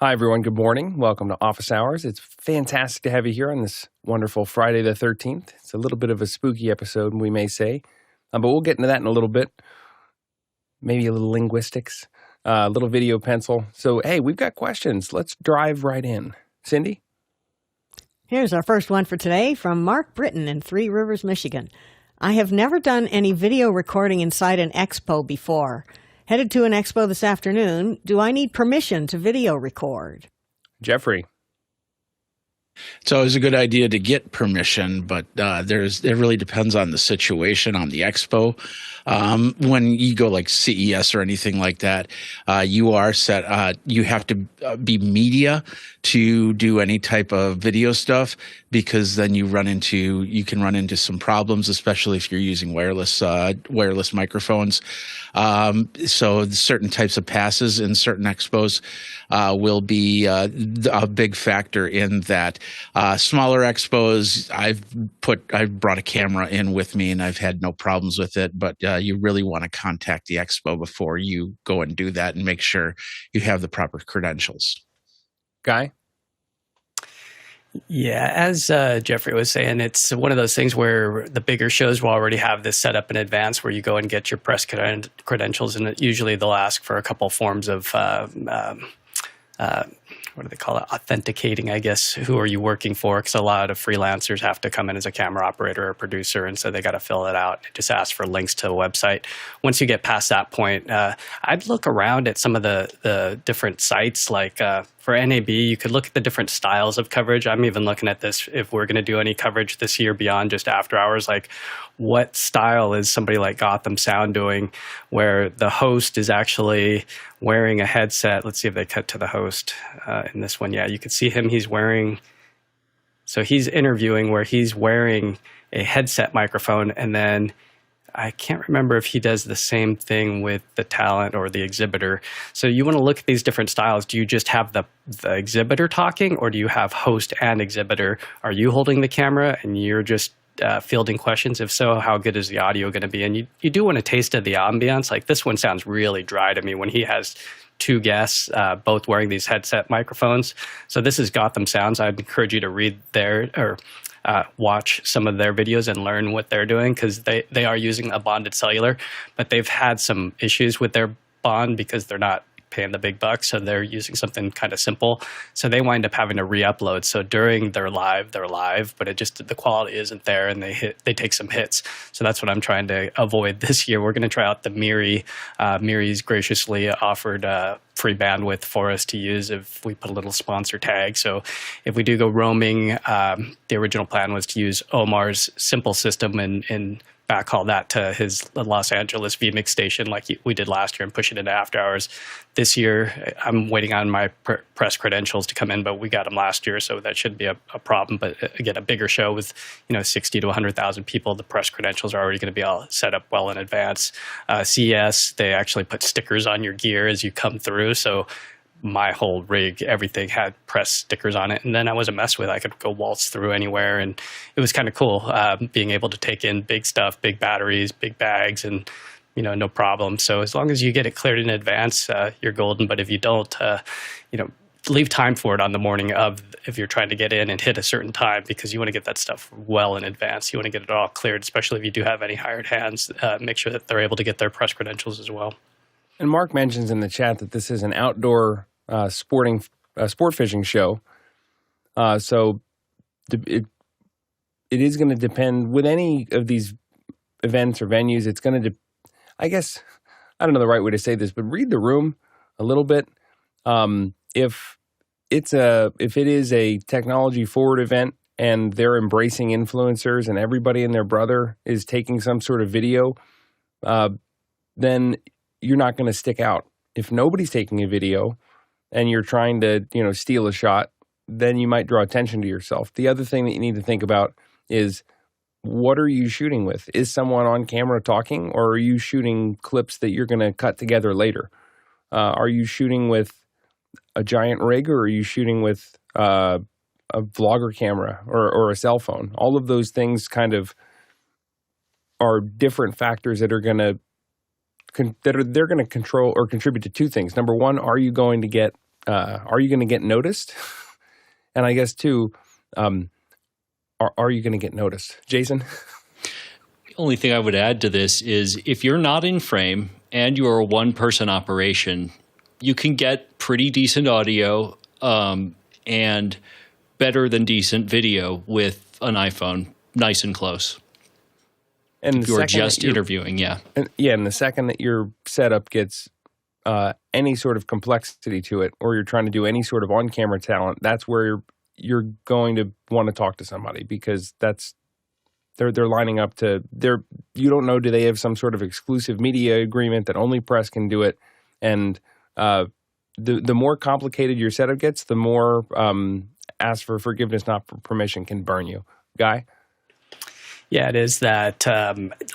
Hi, everyone. Good morning. Welcome to Office Hours. It's fantastic to have you here on this wonderful Friday the 13th. It's a little bit of a spooky episode, we may say, but we'll get into that in a little bit. Maybe a little linguistics, a little video pencil. So, hey, we've got questions. Let's drive right in. Cindy? Here's our first one for today from Mark Britton in Three Rivers, Michigan. I have never done any video recording inside an expo before. Headed to an expo this afternoon. Do I need permission to video record? Jeffrey? It's always a good idea to get permission, but it really depends on the situation on the expo. When you go like CES or anything like that, you are set. You have to be media to do any type of video stuff, because then you can run into some problems, especially if you're using wireless microphones. So certain types of passes in certain expos will be a big factor in that. Smaller expos, I've brought a camera in with me and I've had no problems with it, but you really want to contact the expo before you go and do that and make sure you have the proper credentials. Guy? Yeah, as Jeffrey was saying, it's one of those things where the bigger shows will already have this set up in advance where you go and get your press credentials, and usually they'll ask for a couple forms of what do they call it? Authenticating, I guess. Who are you working for? Because a lot of freelancers have to come in as a camera operator or producer, and so they got to fill it out. It just asks for links to a website. Once you get past that point, I'd look around at some of the different sites. Like for NAB, you could look at the different styles of coverage. I'm even looking at this if we're going to do any coverage this year beyond just after hours. Like, what style is somebody like Gotham Sound doing, where the host is actually wearing a headset? Let's see if they cut to the host in this one. Yeah, you can see him. He's interviewing where he's wearing a headset microphone, and then I can't remember if he does the same thing with the talent or the exhibitor. So you want to look at these different styles. Do you just have the exhibitor talking, or do you have host and exhibitor? Are you holding the camera and you're just fielding questions? If so, how good is the audio going to be? And you do want a taste of the ambience. Like, this one sounds really dry to me when he has two guests, both wearing these headset microphones. So this is Gotham Sounds. I'd encourage you to read watch some of their videos and learn what they're doing, because they are using a bonded cellular, but they've had some issues with their bond because they're not paying the big bucks, so they're using something kind of simple. So they wind up having to re-upload. So during they're live, but the quality isn't there, and they take some hits. So that's what I'm trying to avoid this year. We're going to try out the Miri. Miri's graciously offered free bandwidth for us to use if we put a little sponsor tag. So if we do go roaming, the original plan was to use Omar's simple system and backhaul that to his Los Angeles vMix station like we did last year and push it into after hours. This year, I'm waiting on my press credentials to come in, but we got them last year, so that shouldn't be a problem. But again, a bigger show with 60 to 100,000 people, the press credentials are already going to be all set up well in advance. CES, they actually put stickers on your gear as you come through, so my whole rig, everything had press stickers on it, and then I wasn't messed with. I could go waltz through anywhere, and it was kind of cool being able to take in big stuff, big batteries, big bags, and no problem. So as long as you get it cleared in advance, you're golden. But if you don't, leave time for it on the morning of, if you're trying to get in and hit a certain time, because you want to get that stuff well in advance. You want to get it all cleared, especially if you do have any hired hands. Make sure that they're able to get their press credentials as well. And Mark mentions in the chat that this is an outdoor sport fishing show. So it is going to depend with any of these events or venues. It's going to, I guess, I don't know the right way to say this, but read the room a little bit. If it is a technology forward event and they're embracing influencers and everybody and their brother is taking some sort of video, then you're not going to stick out. If nobody's taking a video and you're trying to, steal a shot, then you might draw attention to yourself. The other thing that you need to think about is, what are you shooting with? Is someone on camera talking, or are you shooting clips that you're going to cut together later? Are you shooting with a giant rig, or are you shooting with a vlogger camera or a cell phone? All of those things kind of are different factors that are going to control or contribute to two things. Number one, are you going to get are you going to get noticed? And I guess too, are you going to get noticed? Jason? The only thing I would add to this is if you're not in frame and you're a one-person operation, you can get pretty decent audio and better than decent video with an iPhone, nice and close. And if you're just interviewing, yeah. And the second that your setup gets any sort of complexity to it, or you're trying to do any sort of on-camera talent, that's where you're going to want to talk to somebody, because they're lining up to you don't know, do they have some sort of exclusive media agreement that only press can do it? And the more complicated your setup gets, the more ask for forgiveness, not for permission, can burn you. Guy? Yeah, it is that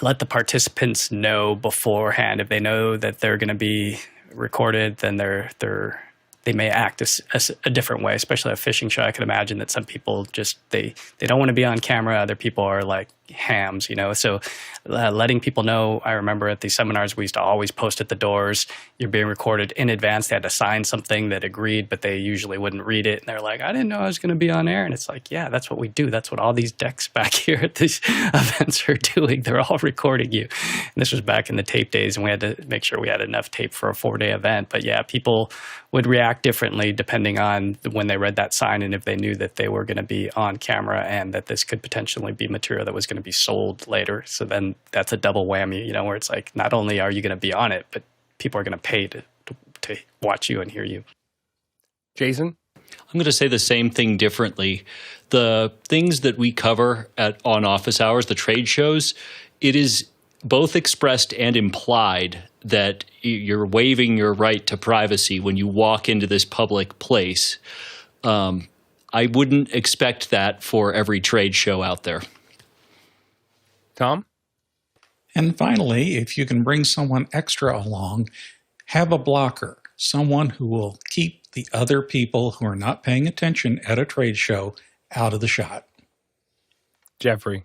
let the participants know beforehand. If they know that they're going to be recorded, then they may act a different way, especially a fishing show. I can imagine that some people just, they don't want to be on camera. Other people are like hams, So letting people know, I remember at these seminars, we used to always post at the doors, you're being recorded in advance. They had to sign something that agreed, but they usually wouldn't read it. And they're like, I didn't know I was going to be on air. And it's like, yeah, that's what we do. That's what all these decks back here at these events are doing. They're all recording you. And this was back in the tape days, and we had to make sure we had enough tape for a 4-day event. But yeah, people would react differently depending on when they read that sign and if they knew that they were going to be on camera and that this could potentially be material that was going to be sold later. So then that's a double whammy, where it's like, not only are you going to be on it, but people are going to pay to watch you and hear you. Jason? I'm going to say the same thing differently. The things that we cover on office hours, the trade shows, it is both expressed and implied that you're waiving your right to privacy when you walk into this public place. I wouldn't expect that for every trade show out there. Tom? And finally, if you can bring someone extra along, have a blocker, someone who will keep the other people who are not paying attention at a trade show out of the shot. Jeffrey?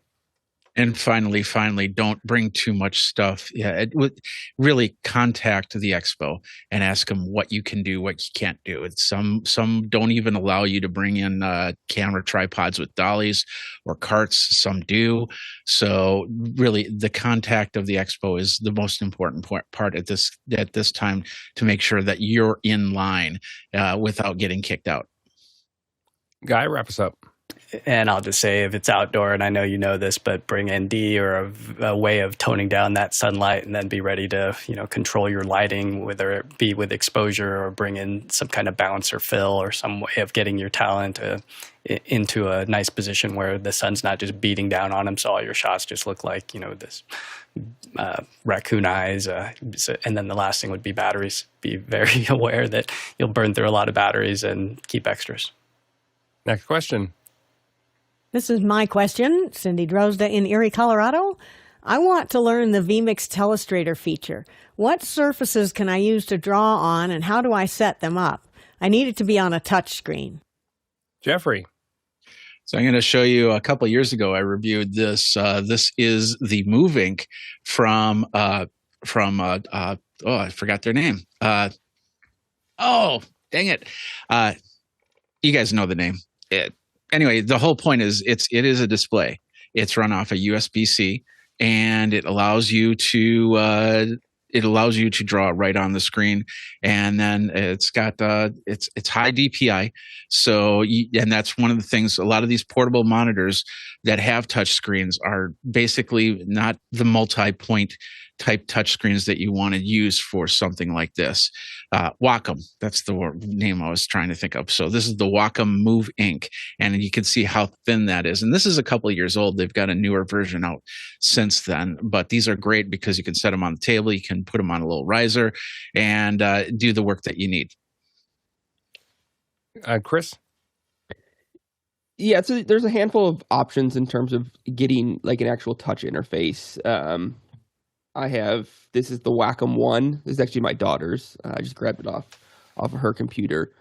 And finally, don't bring too much stuff. Yeah, it would really contact the expo and ask them what you can do, what you can't do. It's some don't even allow you to bring in camera tripods with dollies or carts. Some do. So really, the contact of the expo is the most important part at this time to make sure that you're in line without getting kicked out. Guy, wrap us up. And I'll just say, if it's outdoor, and I know you know this, but bring ND or a way of toning down that sunlight, and then be ready to, control your lighting, whether it be with exposure or bring in some kind of bounce or fill or some way of getting your talent into a nice position where the sun's not just beating down on them, so all your shots just look like, this raccoon eyes. And then the last thing would be batteries. Be very aware that you'll burn through a lot of batteries, and keep extras. Next question. This is my question, Cindy Drozda in Erie, Colorado. I want to learn the vMix telestrator feature. What surfaces can I use to draw on, and how do I set them up? I need it to be on a touch screen. Jeffrey? So I'm going to show you, a couple of years ago, I reviewed this. This is the Move Ink from I forgot their name. Oh, dang it. You guys know the name. Anyway, the whole point is it is a display. It's run off a USB-C, and it allows you to draw right on the screen. And then it's got it's high DPI. So and that's one of the things. A lot of these portable monitors that have touch screens are basically not the multi-point type touch screens that you want to use for something like this. Wacom, that's the name I was trying to think of. So this is the Wacom Move Ink, and you can see how thin that is. And this is a couple of years old. They've got a newer version out since then, but these are great because you can set them on the table, you can put them on a little riser, and do the work that you need. Chris? Yeah, so there's a handful of options in terms of getting like an actual touch interface. This is the Wacom One. This is actually my daughter's. I just grabbed it off of her computer.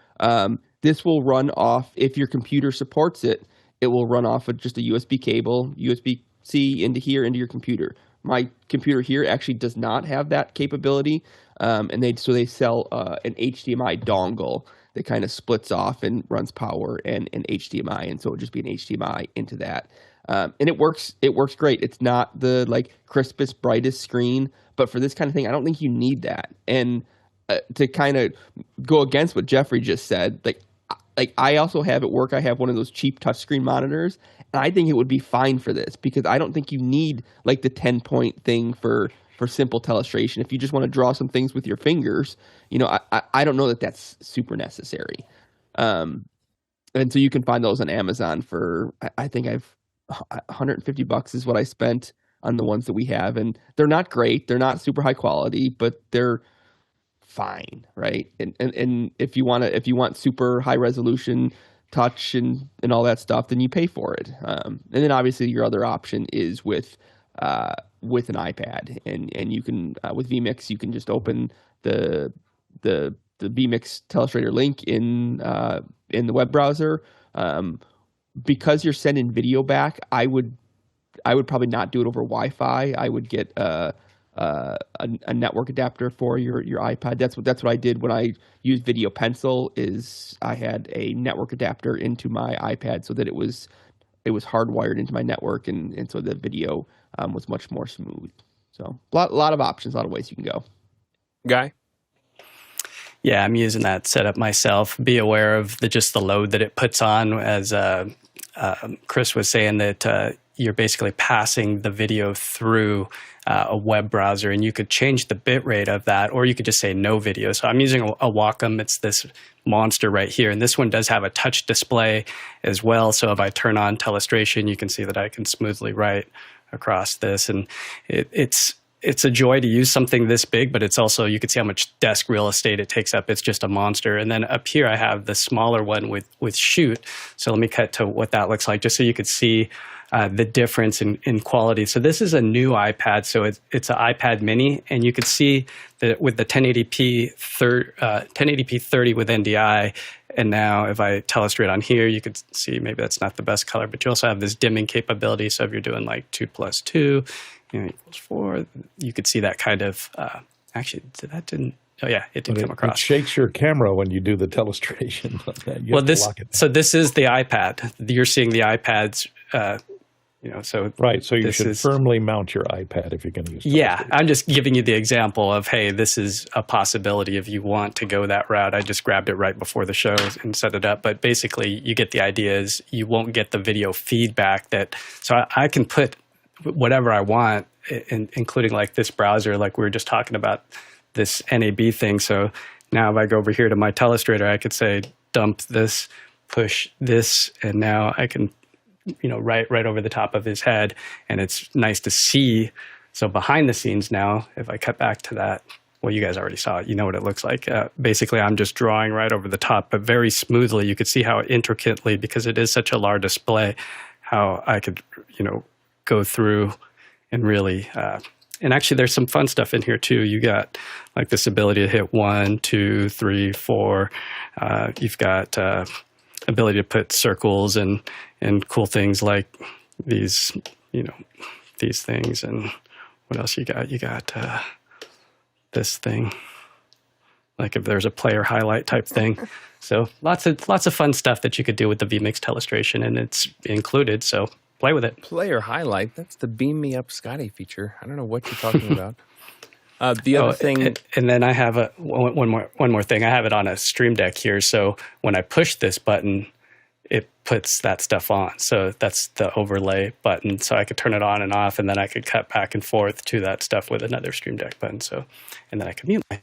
This will run off, if your computer supports it, it will run off of just a USB cable, USB-C into your computer. My computer here actually does not have that capability, and they sell an HDMI dongle that kind of splits off and runs power and HDMI, and so it would just be an HDMI into that. And it works great. It's not the like crispest, brightest screen, but for this kind of thing, I don't think you need that. And to kind of go against what Jeffrey just said, like I also have at work, I have one of those cheap touchscreen monitors, and I think it would be fine for this because I don't think you need like the 10-point thing for simple telestration. If you just want to draw some things with your fingers, I don't know that that's super necessary. And so you can find those on Amazon for, I think $150 is what I spent on the ones that we have, and they're not great. They're not super high quality, but they're fine, right? And if you want super high resolution touch and all that stuff, then you pay for it. And then obviously your other option is with an iPad, and you can with vMix you can just open the vMix telestrator link in the web browser. Because you're sending video back, I would probably not do it over Wi-Fi. I would get a network adapter for your iPad. That's what I did when I used Video Pencil. Is I had a network adapter into my iPad so that it was hardwired into my network, and so the video was much more smooth. So a lot of options, a lot of ways you can go. Guy? Yeah, I'm using that setup myself. Be aware of just the load that it puts on. As Chris was saying, that you're basically passing the video through a web browser, and you could change the bit rate of that, or you could just say no video. So I'm using a Wacom. It's this monster right here, and this one does have a touch display as well. So if I turn on telestration, you can see that I can smoothly write across this, and it's a joy to use something this big, but it's also, you can see how much desk real estate it takes up. It's just a monster. And then up here, I have the smaller one with Shoot. So let me cut to what that looks like, just so you could see the difference in quality. So this is a new iPad. So it's an iPad mini, and you could see that with the 1080p 30 with NDI. And now if I telestrate on here, you could see, maybe that's not the best color, but you also have this dimming capability. So if you're doing like 2 + 2, equals 4, you could see that kind of, actually, that didn't, oh yeah, it did come across. It shakes your camera when you do the telestration. So this is the iPad. You're seeing the iPad's, so. Right, so you should firmly mount your iPad if you're going to use telestration. Yeah, I'm just giving you the example of, hey, this is a possibility if you want to go that route. I just grabbed it right before the show and set it up. But basically, you get the idea is you won't get the video feedback so I can put whatever I want, including like this browser, like we were just talking about, this NAB thing. So now if I go over here to my telestrator, I could say dump this, push this, and now I can, right over the top of his head, and it's nice to see. So behind the scenes now, if I cut back to that, well, you guys already saw it. You know what it looks like. Basically, I'm just drawing right over the top, but very smoothly. You could see how intricately, because it is such a large display, how I could, go through and really, and actually there's some fun stuff in here too. You got like this ability to hit 1, 2, 3, 4. You've got ability to put circles and cool things like these, these things. And what else you got? You got this thing, like if there's a player highlight type thing. So lots of fun stuff that you could do with the vMix telestration, and it's included. So play with it. Player highlight. That's the Beam Me Up Scotty feature. I don't know what you're talking about. The other thing, and then I have one more thing. I have it on a Stream Deck here. So when I push this button, it puts that stuff on. So that's the overlay button. So I could turn it on and off, and then I could cut back and forth to that stuff with another Stream Deck button. So, and then I could mute my.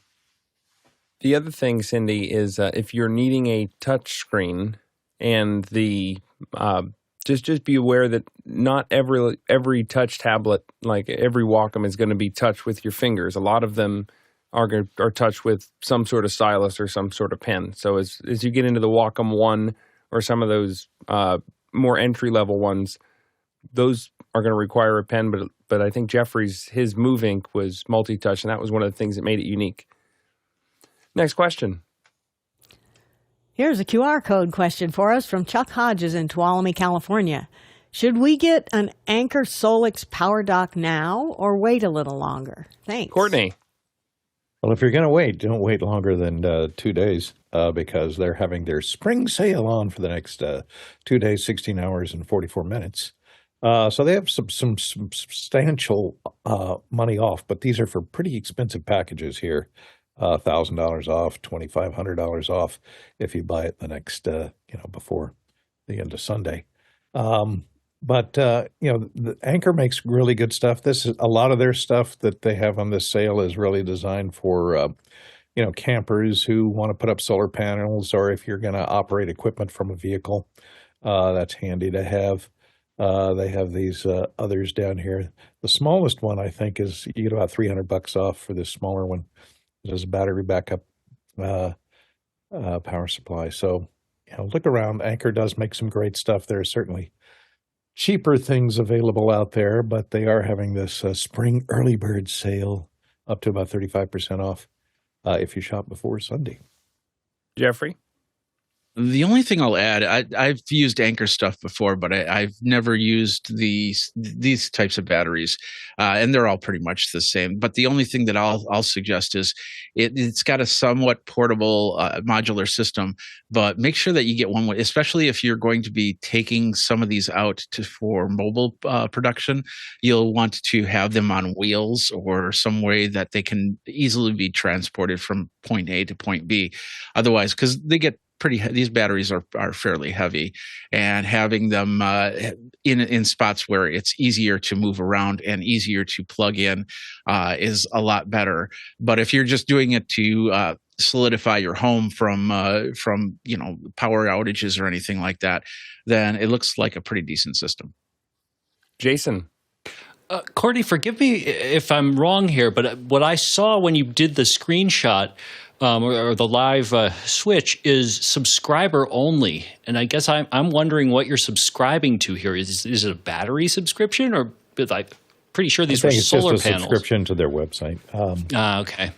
The other thing, Cindy, is if you're needing a touch screen, and the just be aware that not every touch tablet, like every Wacom, is going to be touched with your fingers. A lot of them are touched with some sort of stylus or some sort of pen. So as you get into the Wacom One or some of those more entry level ones, those are going to require a pen. But I think his Move Ink was multi-touch, and that was one of the things that made it unique. Next question. Here's a QR code question for us from Chuck Hodges in Tuolumne, California. Should we get an Anker Solix power dock now or wait a little longer? Thanks. Courtney. Well, if you're going to wait, don't wait longer than 2 days because they're having their spring sale on for the next 2 days, 16 hours, and 44 minutes. So they have some substantial money off, but these are for pretty expensive packages here. $1,000 off, $2,500 off if you buy it the next, before the end of Sunday. But the Anker makes really good stuff. This is a lot of their stuff that they have on this sale is really designed for, campers who want to put up solar panels, or if you're going to operate equipment from a vehicle, that's handy to have. They have these others down here. The smallest one, I think, is you get about $300 off for this smaller one. It has a battery backup power supply. So, look around. Anker does make some great stuff. There are certainly cheaper things available out there, but they are having this spring early bird sale up to about 35% off if you shop before Sunday. Jeffrey? The only thing I'll add, I've used Anker stuff before, but I've never used these types of batteries, and they're all pretty much the same. But the only thing that I'll suggest is it's got a somewhat portable modular system, but make sure that you get one, especially if you're going to be taking some of these out for mobile production. You'll want to have them on wheels or some way that they can easily be transported from point A to point B. Otherwise, because they get these batteries are fairly heavy, and having them in spots where it's easier to move around and easier to plug in is a lot better. But if you're just doing it to solidify your home from power outages or anything like that, then it looks like a pretty decent system. Jason? Courtney, forgive me if I'm wrong here, but what I saw when you did the screenshot or the live switch is subscriber only. And I guess I'm wondering what you're subscribing to here. Is it a battery subscription, or I'm pretty sure these were solar it's just a panels? subscription to their website. Okay.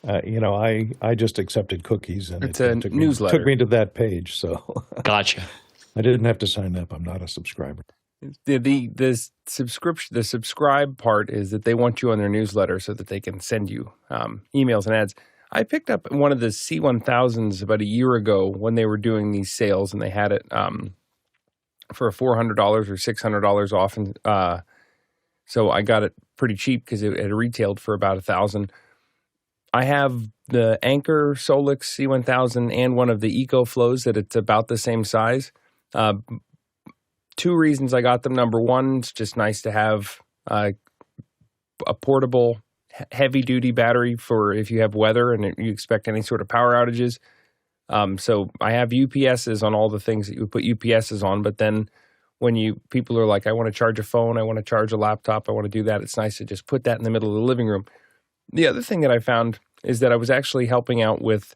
I just accepted cookies, and it's a newsletter. Took me to that page, so Gotcha. I didn't have to sign up. I'm not a subscriber. The subscribe part is that they want you on their newsletter so that they can send you emails and ads. I picked up one of the C1000s about a year ago when they were doing these sales, and they had it for $400 or $600 off, and so I got it pretty cheap because it had retailed for about $1,000. I have the Anker Solix C1000 and one of the EcoFlows that it's about the same size. Two reasons I got them. Number one, it's just nice to have a portable, heavy-duty battery for if you have weather and you expect any sort of power outages. So I have UPSs on all the things that you would put UPSs on, but then when people are like, I want to charge a phone, I want to charge a laptop, I want to do that, it's nice to just put that in the middle of the living room. The other thing that I found is that I was actually helping out with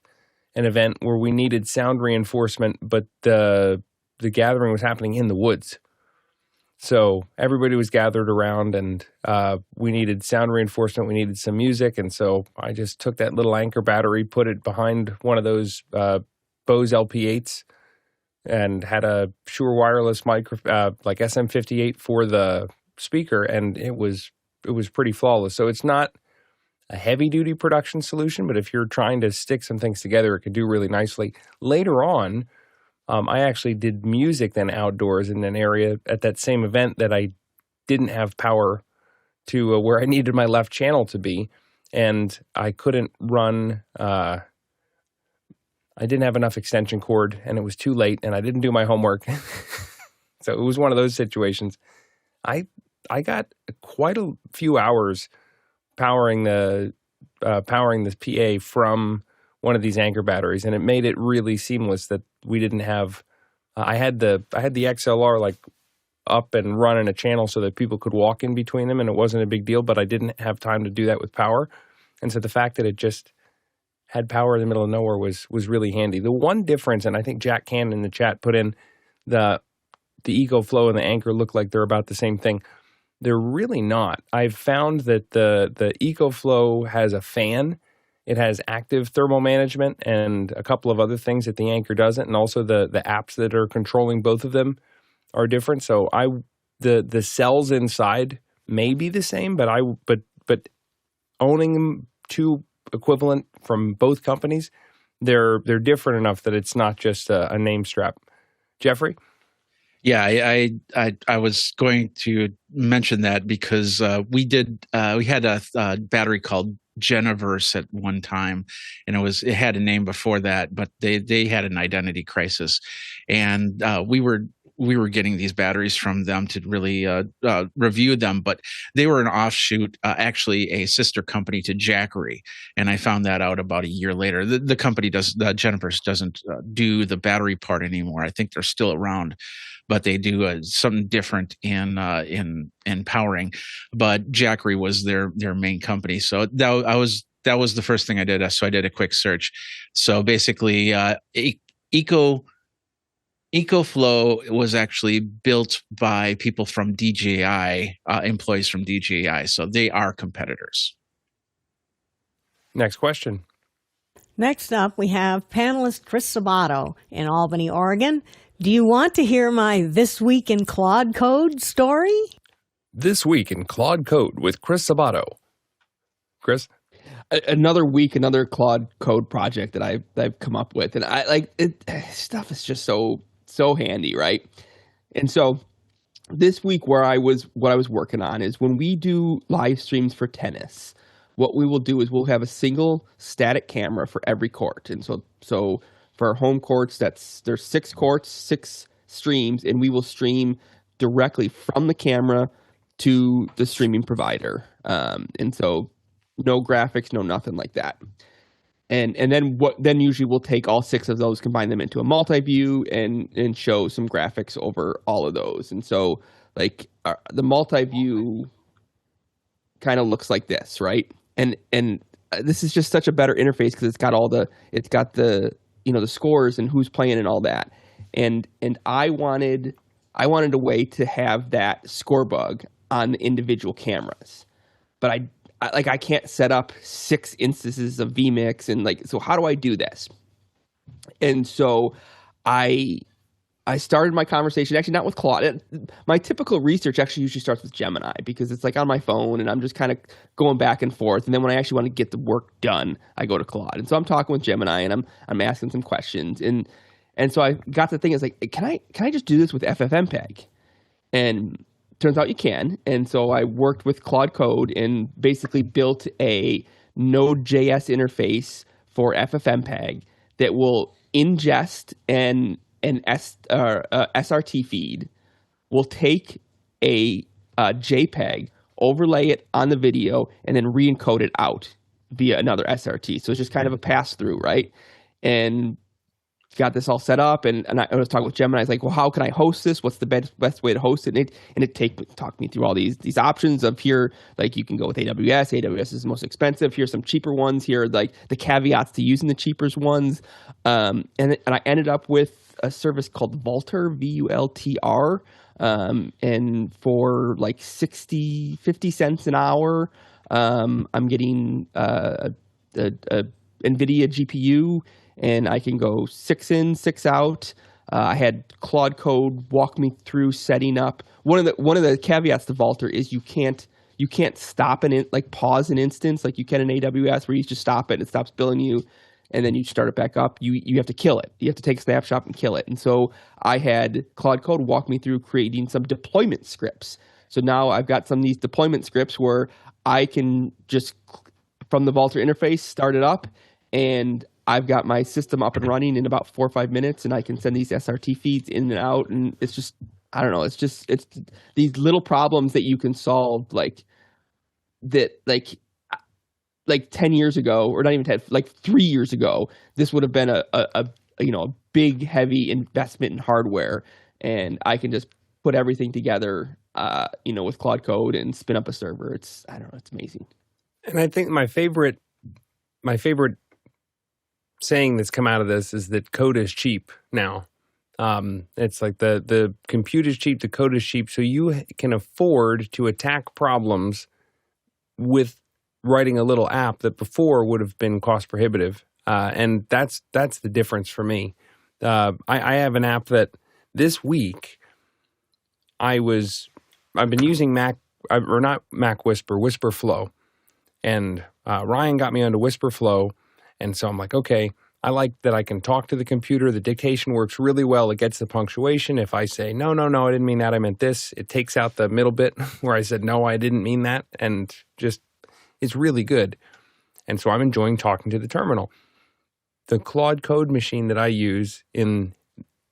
an event where we needed sound reinforcement, but the gathering was happening in the woods. So everybody was gathered around, and we needed sound reinforcement. We needed some music, and so I just took that little Anker battery, put it behind one of those Bose LP8s, and had a Shure wireless like SM58 for the speaker, and it was pretty flawless. So it's not a heavy-duty production solution, but if you're trying to stick some things together, it could do really nicely. Later on, I actually did music then outdoors in an area at that same event that I didn't have power to where I needed my left channel to be, and I couldn't run. I didn't have enough extension cord, and it was too late, and I didn't do my homework. So it was one of those situations. I got quite a few hours powering the PA from one of these Anker batteries, and it made it really seamless that we didn't have. I had the XLR like up and running a channel so that people could walk in between them, and it wasn't a big deal. But I didn't have time to do that with power, and so the fact that it just had power in the middle of nowhere was really handy. The one difference, and I think Jack Cannon in the chat put in the EcoFlow and the Anker look like they're about the same thing. They're really not. I've found that the EcoFlow has a fan. It has active thermal management and a couple of other things that the Anker doesn't, and also the apps that are controlling both of them are different. So the cells inside may be the same, but owning two equivalent from both companies, they're different enough that it's not just a name strap. Jeffrey? Yeah, I was going to mention that because we had a battery called Geniverse at one time, and it had a name before that, but they had an identity crisis, and we were getting these batteries from them to really review them, but they were an offshoot, actually a sister company to Jackery, and I found that out about a year later. The company Geniverse doesn't do the battery part anymore. I think they're still around, but they do something different in powering. But Jackery was their main company, so that was the first thing I did. So I did a quick search. So basically, EcoFlow was actually built by people from DJI, employees from DJI, so they are competitors. Next question. Next up, we have panelist Chris Sabato in Albany, Oregon. Do you want to hear my This Week in Claude Code story? This Week in Claude Code with Chris Sabato. Chris? Another week, another Claude Code project that I've come up with, and I like it. Stuff is just so handy, right? And so this week, what I was working on is when we do live streams for tennis, what we will do is we'll have a single static camera for every court, and so for our home courts, there's 6 courts, 6 streams, and we will stream directly from the camera to the streaming provider, and so no graphics, no nothing like that. And then usually we'll take all 6 of those, combine them into a multi-view, and show some graphics over all of those. And so like the multi-view kind of looks like this, right? And this is just such a better interface because it's got the the scores and who's playing and all that. And I wanted a way to have that score bug on the individual cameras, but I can't set up 6 instances of vMix, and so how do I do this? And so I started my conversation, actually not with Claude. My typical research actually usually starts with Gemini because it's like on my phone and I'm just kind of going back and forth. And then when I actually want to get the work done, I go to Claude. And so I'm talking with Gemini and I'm asking some questions. And so I got the thing, is like, can I just do this with FFmpeg? And turns out you can. And so I worked with Claude Code and basically built a Node.js interface for FFmpeg that will ingest an SRT feed, will take a JPEG, overlay it on the video, and then re-encode it out via another SRT. So it's just kind of a pass-through, right? And got this all set up, and I was talking with Gemini. I was like, well, how can I host this? What's the best way to host it? And it talked me through all these options of here, like you can go with AWS. AWS is the most expensive. Here's some cheaper ones. Here are like the caveats to using the cheaper ones. And I ended up with a service called Vultr, VULTR, and for like 50 cents an hour, I'm getting a NVIDIA GPU, and I can go 6 in, 6 out. I had Claude Code walk me through setting up. One of the caveats to Vultr is you can't stop pause an instance like you can in AWS, where you just stop it and it stops billing you, and then you start it back up. You have to kill it. You have to take a snapshot and kill it. And so I had Claude Code walk me through creating some deployment scripts. So now I've got some of these deployment scripts where I can just, from the Vultr interface, start it up, and I've got my system up and running in about 4 or 5 minutes, and I can send these SRT feeds in and out. And it's just, I don't know, it's these little problems that you can solve, like 10 years ago, or not even 10, like 3 years ago, this would have been a big, heavy investment in hardware. And I can just put everything together, with Claude Code and spin up a server. It's amazing. And I think my favorite saying that's come out of this is that code is cheap now. It's like the compute is cheap, the code is cheap, so you can afford to attack problems with writing a little app that before would have been cost prohibitive. And that's the difference for me. I have an app that this week I've been using Whisper Flow. And Ryan got me onto WhisperFlow, and so I'm like, okay, I like that I can talk to the computer. The dictation works really well. It gets the punctuation. If I say, no, I didn't mean that, I meant this, it takes out the middle bit where I said, no, I didn't mean that, and just, it's really good. And so I'm enjoying talking to the terminal. The Claude Code machine that I use in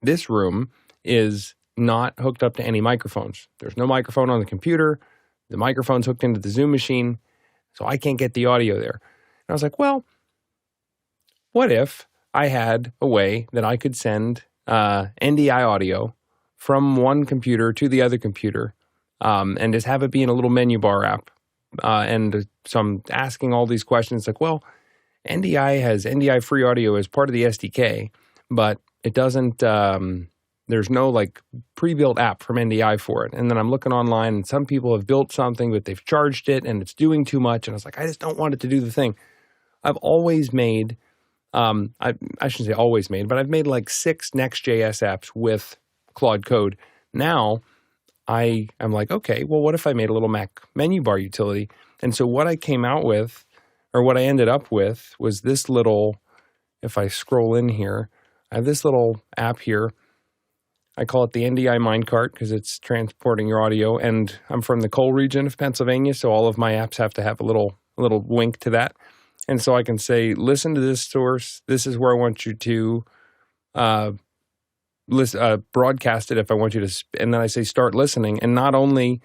this room is not hooked up to any microphones. There's no microphone on the computer. The microphone's hooked into the Zoom machine, so I can't get the audio there. And I was like, well, what if I had a way that I could send NDI audio from one computer to the other computer and just have it be in a little menu bar app? And so I'm asking all these questions like, well, NDI has NDI free audio as part of the SDK, but it doesn't, there's no like pre-built app from NDI for it. And then I'm looking online and some people have built something, but they've charged it and it's doing too much. And I was like, I just don't want it to do the thing. I've always made, I shouldn't say always made, but I've made like 6 Next.js apps with Claude Code. Now I'm like, okay, well, what if I made a little Mac menu bar utility? And so what I came out with, or what I ended up with, was this little, if I scroll in here, I have this little app here. I call it the NDI Minecart because it's transporting your audio. And I'm from the coal region of Pennsylvania, so all of my apps have to have a little link to that. And so I can say, listen to this source. This is where I want you to broadcast it if I want you to. And then I say, start listening. And not only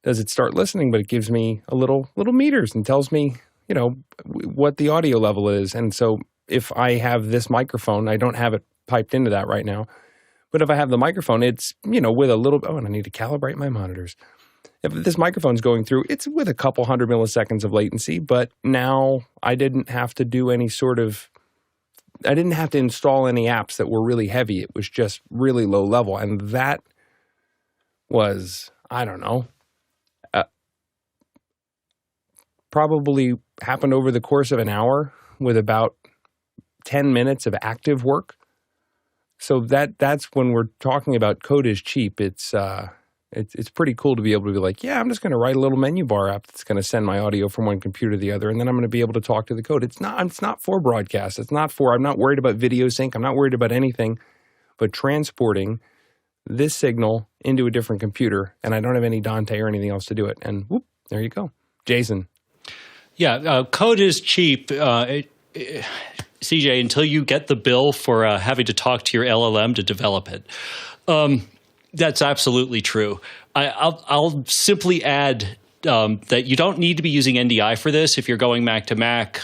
does it start listening, but it gives me a little meters and tells me, you know, what the audio level is. And so if I have this microphone, I don't have it piped into that right now. But if I have the microphone, it's, you know, with a little, and I need to calibrate my monitors. If this microphone's going through, it's with a couple 100 milliseconds of latency, but now I didn't have to do any I didn't have to install any apps that were really heavy. It was just really low level. And that was, I don't know, probably happened over the course of an hour with about 10 minutes of active work. So that's when we're talking about code is cheap. It's pretty cool to be able to be like, yeah, I'm just going to write a little menu bar app that's going to send my audio from one computer to the other, and then I'm going to be able to talk to the code. It's not for broadcast. I'm not worried about video sync. I'm not worried about anything but transporting this signal into a different computer, and I don't have any Dante or anything else to do it. And whoop, there you go. Jason. Yeah, code is cheap. CJ, until you get the bill for having to talk to your LLM to develop it. That's absolutely true. I'll simply add that you don't need to be using NDI for this if you're going Mac to Mac.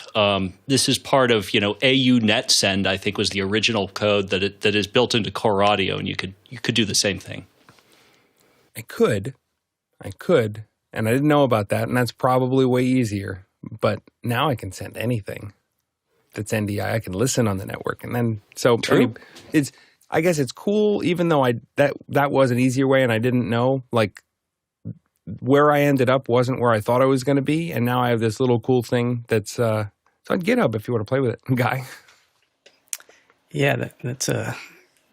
This is part of, you know, AU NetSend, I think was the original code that is built into Core Audio, and you could do the same thing. I could, and I didn't know about that, and that's probably way easier. But now I can send anything that's NDI. I can listen on the network, and then so I guess it's cool, even though that was an easier way and I didn't know, like where I ended up wasn't where I thought I was going to be. And now I have this little cool thing that's it's on GitHub if you want to play with it, guy. Yeah,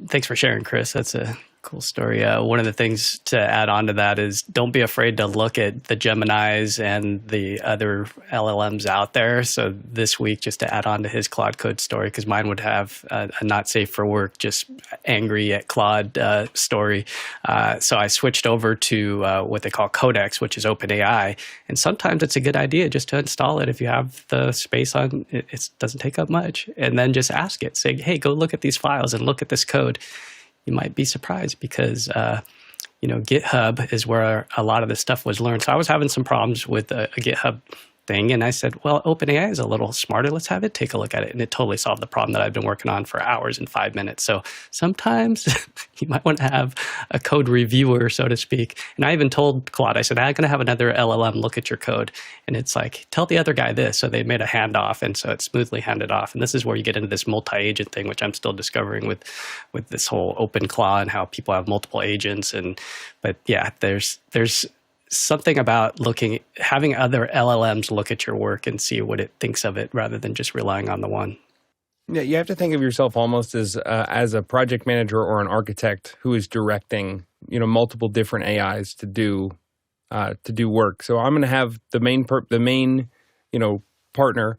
thanks for sharing, Chris. That's a cool story. One of the things to add on to that is don't be afraid to look at the Geminis and the other LLMs out there. So this week, just to add on to his Claude Code story, because mine would have a not safe for work, just angry at Claude story. So I switched over to what they call Codex, which is OpenAI. And sometimes it's a good idea just to install it if you have the space on. It doesn't take up much. And then just ask it, say, hey, go look at these files and look at this code. You might be surprised because, GitHub is where a lot of this stuff was learned. So I was having some problems with a GitHub thing, and I said, well, OpenAI is a little smarter. Let's have it take a look at it. And it totally solved the problem that I've been working on for hours in 5 minutes. So sometimes you might want to have a code reviewer, so to speak. And I even told Claude, I said, I'm going to have another LLM look at your code. And it's like, tell the other guy this. So they made a handoff, and so it smoothly handed off. And this is where you get into this multi-agent thing, which I'm still discovering with this whole OpenClaw and how people have multiple agents. But yeah, there's something about having other LLMs look at your work and see what it thinks of it rather than just relying on the one. Yeah, you have to think of yourself almost as a project manager or an architect who is directing, multiple different AIs to do work. So I'm going to have the main partner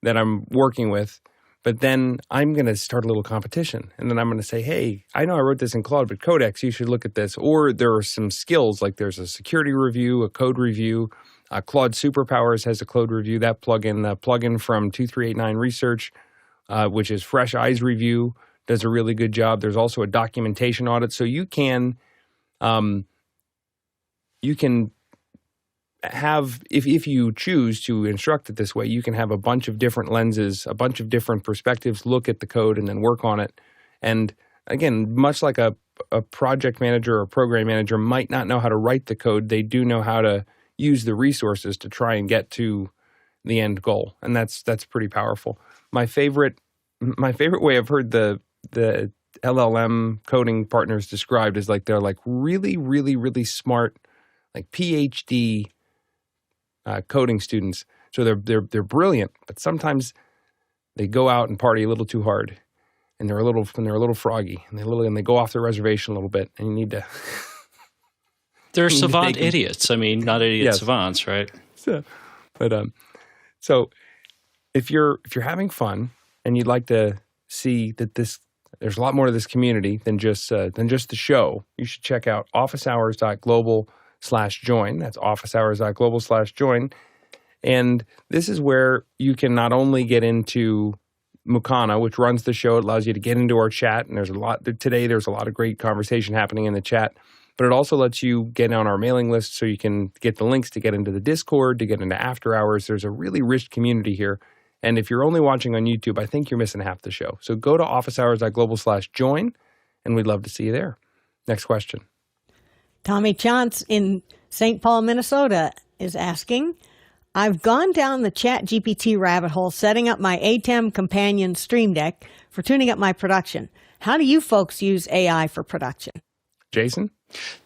that I'm working with. But then I'm going to start a little competition. And then I'm going to say, hey, I know I wrote this in Claude, but Codex, you should look at this. Or there are some skills, like there's a security review, a code review. Claude Superpowers has a code review. That plugin from 2389 Research, which is Fresh Eyes Review, does a really good job. There's also a documentation audit. So you can have, if you choose to instruct it this way, you can have a bunch of different lenses, a bunch of different perspectives, look at the code and then work on it. And again, much like a project manager or program manager might not know how to write the code, they do know how to use the resources to try and get to the end goal. And that's pretty powerful. My favorite way I've heard the LLM coding partners described is like they're like really, really, really smart, like PhD coding students. So they're brilliant, but sometimes they go out and party a little too hard, and they're a little froggy, and they go off the reservation a little bit, and you need to. They're savant idiots. I mean, not idiot savants, right? So if you're having fun and you'd like to see that there's a lot more to this community than just the show, you should check out officehours.global/join. That's officehours.global/join. And this is where you can not only get into Mukana, which runs the show. It allows you to get into our chat. And there's a lot of great conversation happening in the chat. But it also lets you get on our mailing list so you can get the links to get into the Discord, to get into After Hours. There's a really rich community here. And if you're only watching on YouTube, I think you're missing half the show. So go to officehours.global/join, and we'd love to see you there. Next question. Tommy Chance in St. Paul, Minnesota is asking, I've gone down the ChatGPT rabbit hole setting up my ATEM-companion-streamdeck for tuning up my production. How do you folks use AI for production? Jason?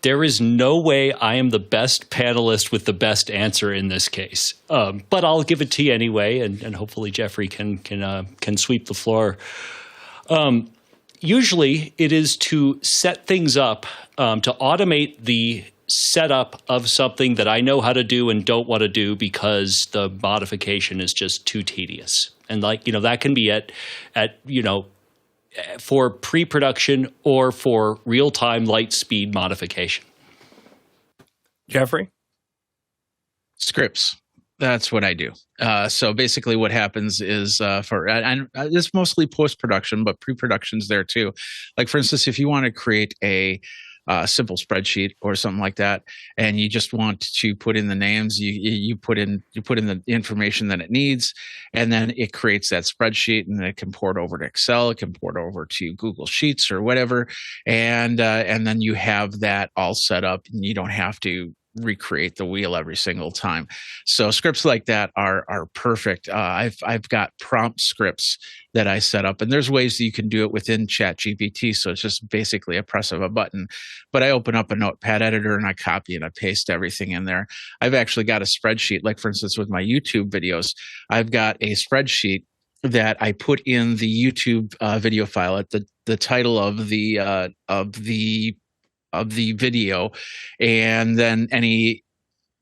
There is no way I am the best panelist with the best answer in this case, but I'll give it to you anyway, and hopefully Jeffrey can sweep the floor. Usually, it is to set things up, to automate the setup of something that I know how to do and don't want to do because the modification is just too tedious, and that can be at for pre-production or for real-time light speed modification. Jeffrey? Scripts. That's what I do. So basically what happens is it's mostly post-production, but pre-production's there too. Like for instance, if you want to create a simple spreadsheet or something like that, and you just want to put in the names, you put in the information that it needs, and then it creates that spreadsheet, and then it can port over to Excel, it can port over to Google Sheets or whatever, and then you have that all set up, and you don't have to recreate the wheel every single time. So scripts like that are perfect. I've got prompt scripts that I set up, and there's ways that you can do it within ChatGPT. So it's just basically a press of a button. But I open up a notepad editor and I copy and I paste everything in there. I've actually got a spreadsheet, like for instance with my YouTube videos, I've got a spreadsheet that I put in the YouTube video file at the title of the video, and then any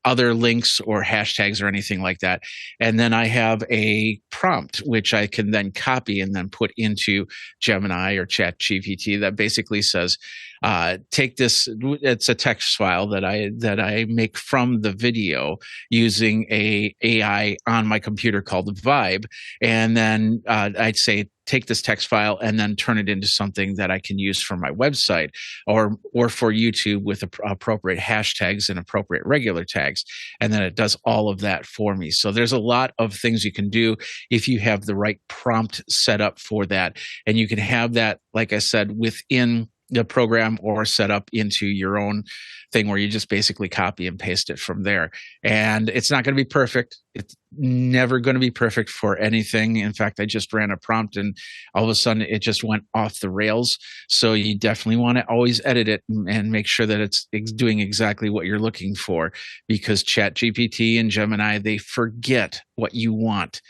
other links or hashtags or anything like that. And then I have a prompt, which I can then copy and then put into Gemini or ChatGPT that basically says, take this, it's a text file that I make from the video using a AI on my computer called Vibe. And then I'd say, take this text file and then turn it into something that I can use for my website or for YouTube with appropriate hashtags and appropriate regular tags. And then it does all of that for me. So there's a lot of things you can do if you have the right prompt set up for that. And you can have that, like I said, within the program or set up into your own thing where you just basically copy and paste it from there. And it's not going to be perfect. It's never going to be perfect for anything. In fact, I just ran a prompt and all of a sudden it just went off the rails. So you definitely want to always edit it and make sure that it's doing exactly what you're looking for, because ChatGPT and Gemini, they forget what you want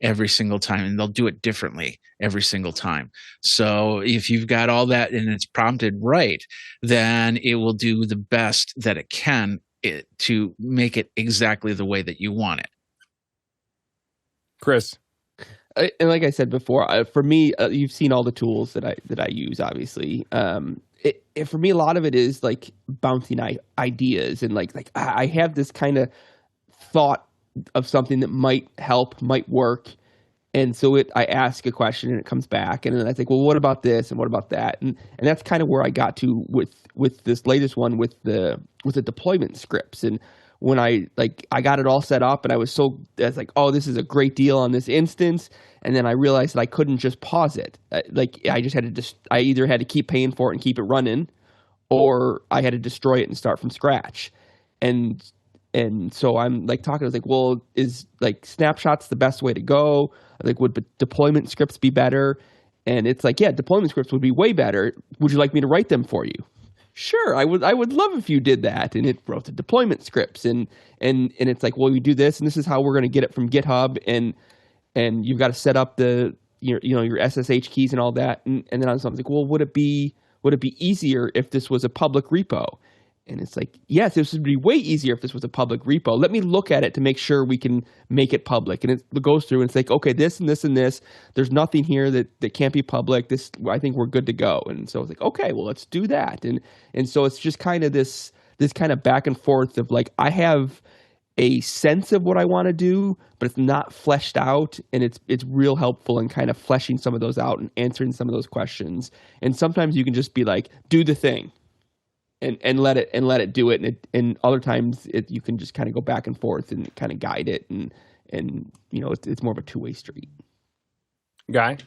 every single time, and they'll do it differently every single time. So if you've got all that and it's prompted right, then it will do the best that it can to make it exactly the way that you want it. Chris. And like I said before, for me, you've seen all the tools that I use. Obviously, for me, a lot of it is like bouncing ideas and like I have this kind of thought of something that might help, might work, and so I ask a question and it comes back, and then I think, well, what about this and what about that, and that's kind of where I got to with this latest one with the deployment scripts. And when I got it all set up and I was like, oh, this is a great deal on this instance. And then I realized that I couldn't just pause it. I just had to I either had to keep paying for it and keep it running, or I had to destroy it and start from scratch. And so I'm like talking, I was like, well, is like snapshots the best way to go? Like, would deployment scripts be better? And it's like, yeah, deployment scripts would be way better. Would you like me to write them for you? Sure, I would love if you did that. And it wrote the deployment scripts, and it's like, well, you do this, and this is how we're going to get it from GitHub, and you've got to set up your SSH keys and all that. And then I was like, well, would it be easier if this was a public repo? And it's like, yes, this would be way easier if this was a public repo. Let me look at it to make sure we can make it public. And it goes through and it's like, okay, this and this and this. There's nothing here that can't be public. This, I think we're good to go. And so it's like, okay, well, let's do that. And so it's just kind of this kind of back and forth of like, I have a sense of what I want to do, but it's not fleshed out, and it's real helpful in kind of fleshing some of those out and answering some of those questions. And sometimes you can just be like, do the thing. And let it do it, and other times you can just kind of go back and forth and kind of guide it, and it's more of a two-way street. Guy?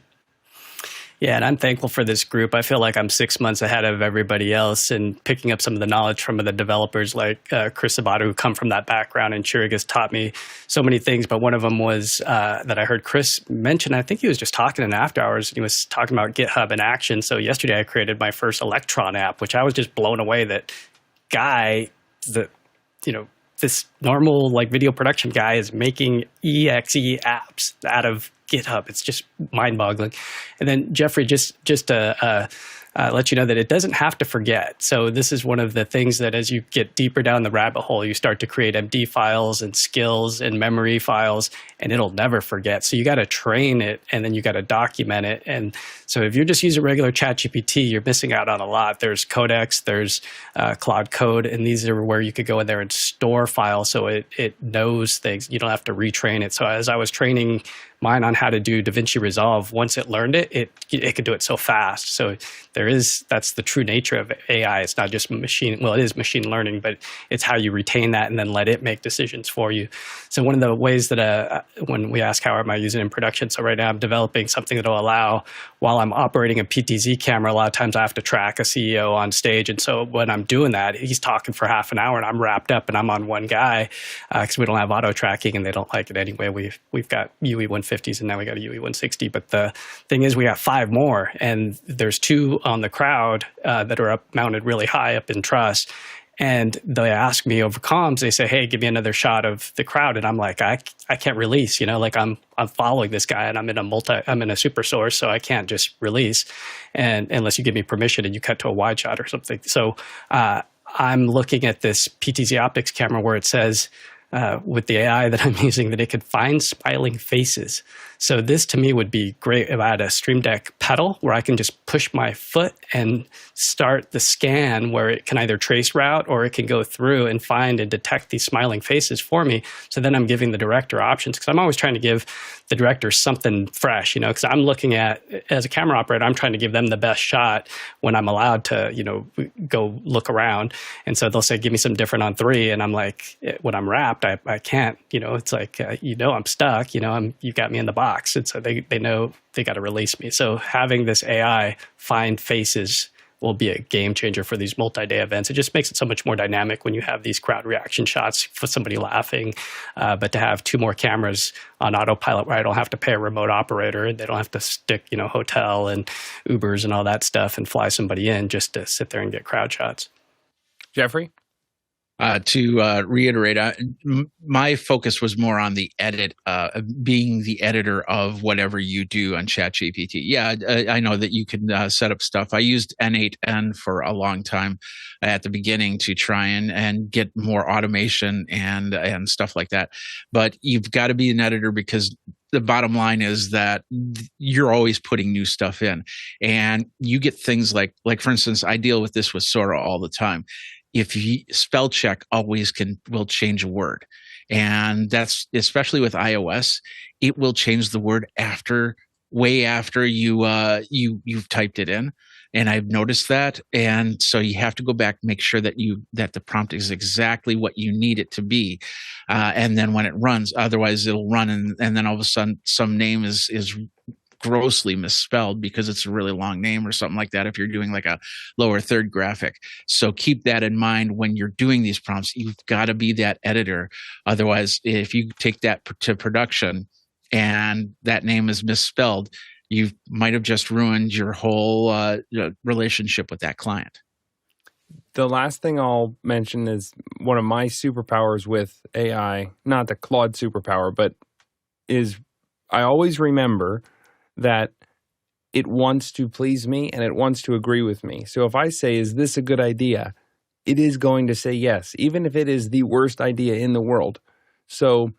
Yeah, and I'm thankful for this group. I feel like I'm 6 months ahead of everybody else and picking up some of the knowledge from the developers like Chris Sabato, who come from that background, and Churig has taught me so many things. But one of them was that I heard Chris mention, I think he was just talking in after hours, and he was talking about GitHub in action. So yesterday I created my first Electron app, which I was just blown away that Guy, this normal like video production guy is making exe apps out of GitHub. It's just mind-boggling. And then Jeffrey, just to let you know that it doesn't have to forget. So this is one of the things that as you get deeper down the rabbit hole, you start to create MD files and skills and memory files, and it'll never forget. So you got to train it, and then you got to document it. And so if you're just using regular ChatGPT, you're missing out on a lot. There's Codex, there's Claude Code, and these are where you could go in there and store files so it knows things. You don't have to retrain it. So as I was training mine on how to do DaVinci Resolve, once it learned it could do it so fast. So that's the true nature of AI. It's not just it is machine learning, but it's how you retain that and then let it make decisions for you. So one of the ways that when we ask how am I using it in production, so right now I'm developing something that will allow, while I'm operating a PTZ camera, a lot of times I have to track a CEO on stage. And so when I'm doing that, he's talking for half an hour and I'm wrapped up and I'm on one guy because we don't have auto tracking and they don't like it anyway. We've got UE 150s and now we got a UE 160. But the thing is, we got 5 more, and there's 2 on the crowd that are mounted really high up in truss. And they ask me over comms, they say, hey, give me another shot of the crowd. And I'm like, I can't release, like I'm following this guy and I'm in a super source, so I can't just release and unless you give me permission and you cut to a wide shot or something. So I'm looking at this PTZ optics camera where it says, with the AI that I'm using, that it could find smiling faces. So this to me would be great if I had a Stream Deck pedal where I can just push my foot and start the scan where it can either trace route or it can go through and find and detect these smiling faces for me. So then I'm giving the director options, because I'm always trying to give the director something fresh, because I'm looking at, as a camera operator, I'm trying to give them the best shot when I'm allowed to, go look around. And so they'll say, give me something different on 3. And I'm like, when I'm wrapped, I can't, it's like, I'm stuck, you got me in the box. And so they know they got to release me. So having this AI find faces will be a game changer for these multi-day events. It just makes it so much more dynamic when you have these crowd reaction shots for somebody laughing. But to have 2 more cameras on autopilot where I don't have to pay a remote operator, and they don't have to stick, hotel and Ubers and all that stuff and fly somebody in just to sit there and get crowd shots. Jeffrey? To reiterate, my focus was more on the edit, being the editor of whatever you do on ChatGPT. Yeah, I know that you can set up stuff. I used N8N for a long time at the beginning to try and get more automation and stuff like that. But you've got to be an editor, because the bottom line is that you're always putting new stuff in, and you get things like for instance, I deal with this with Sora all the time. If you spell check always will change a word, and that's especially with iOS, it will change the word way after you've typed it in. And I've noticed that. And so you have to go back and make sure that the prompt is exactly what you need it to be. And then when it runs, otherwise it'll run and then all of a sudden some name is grossly misspelled because it's a really long name or something like that if you're doing like a lower third graphic. So keep that in mind when you're doing these prompts. You've got to be that editor. Otherwise, if you take that to production and that name is misspelled, you might have just ruined your whole relationship with that client. The last thing I'll mention is one of my superpowers with AI, not the Claude superpower, but is I always remember that it wants to please me and it wants to agree with me. So if I say, is this a good idea? It is going to say yes, even if it is the worst idea in the world. So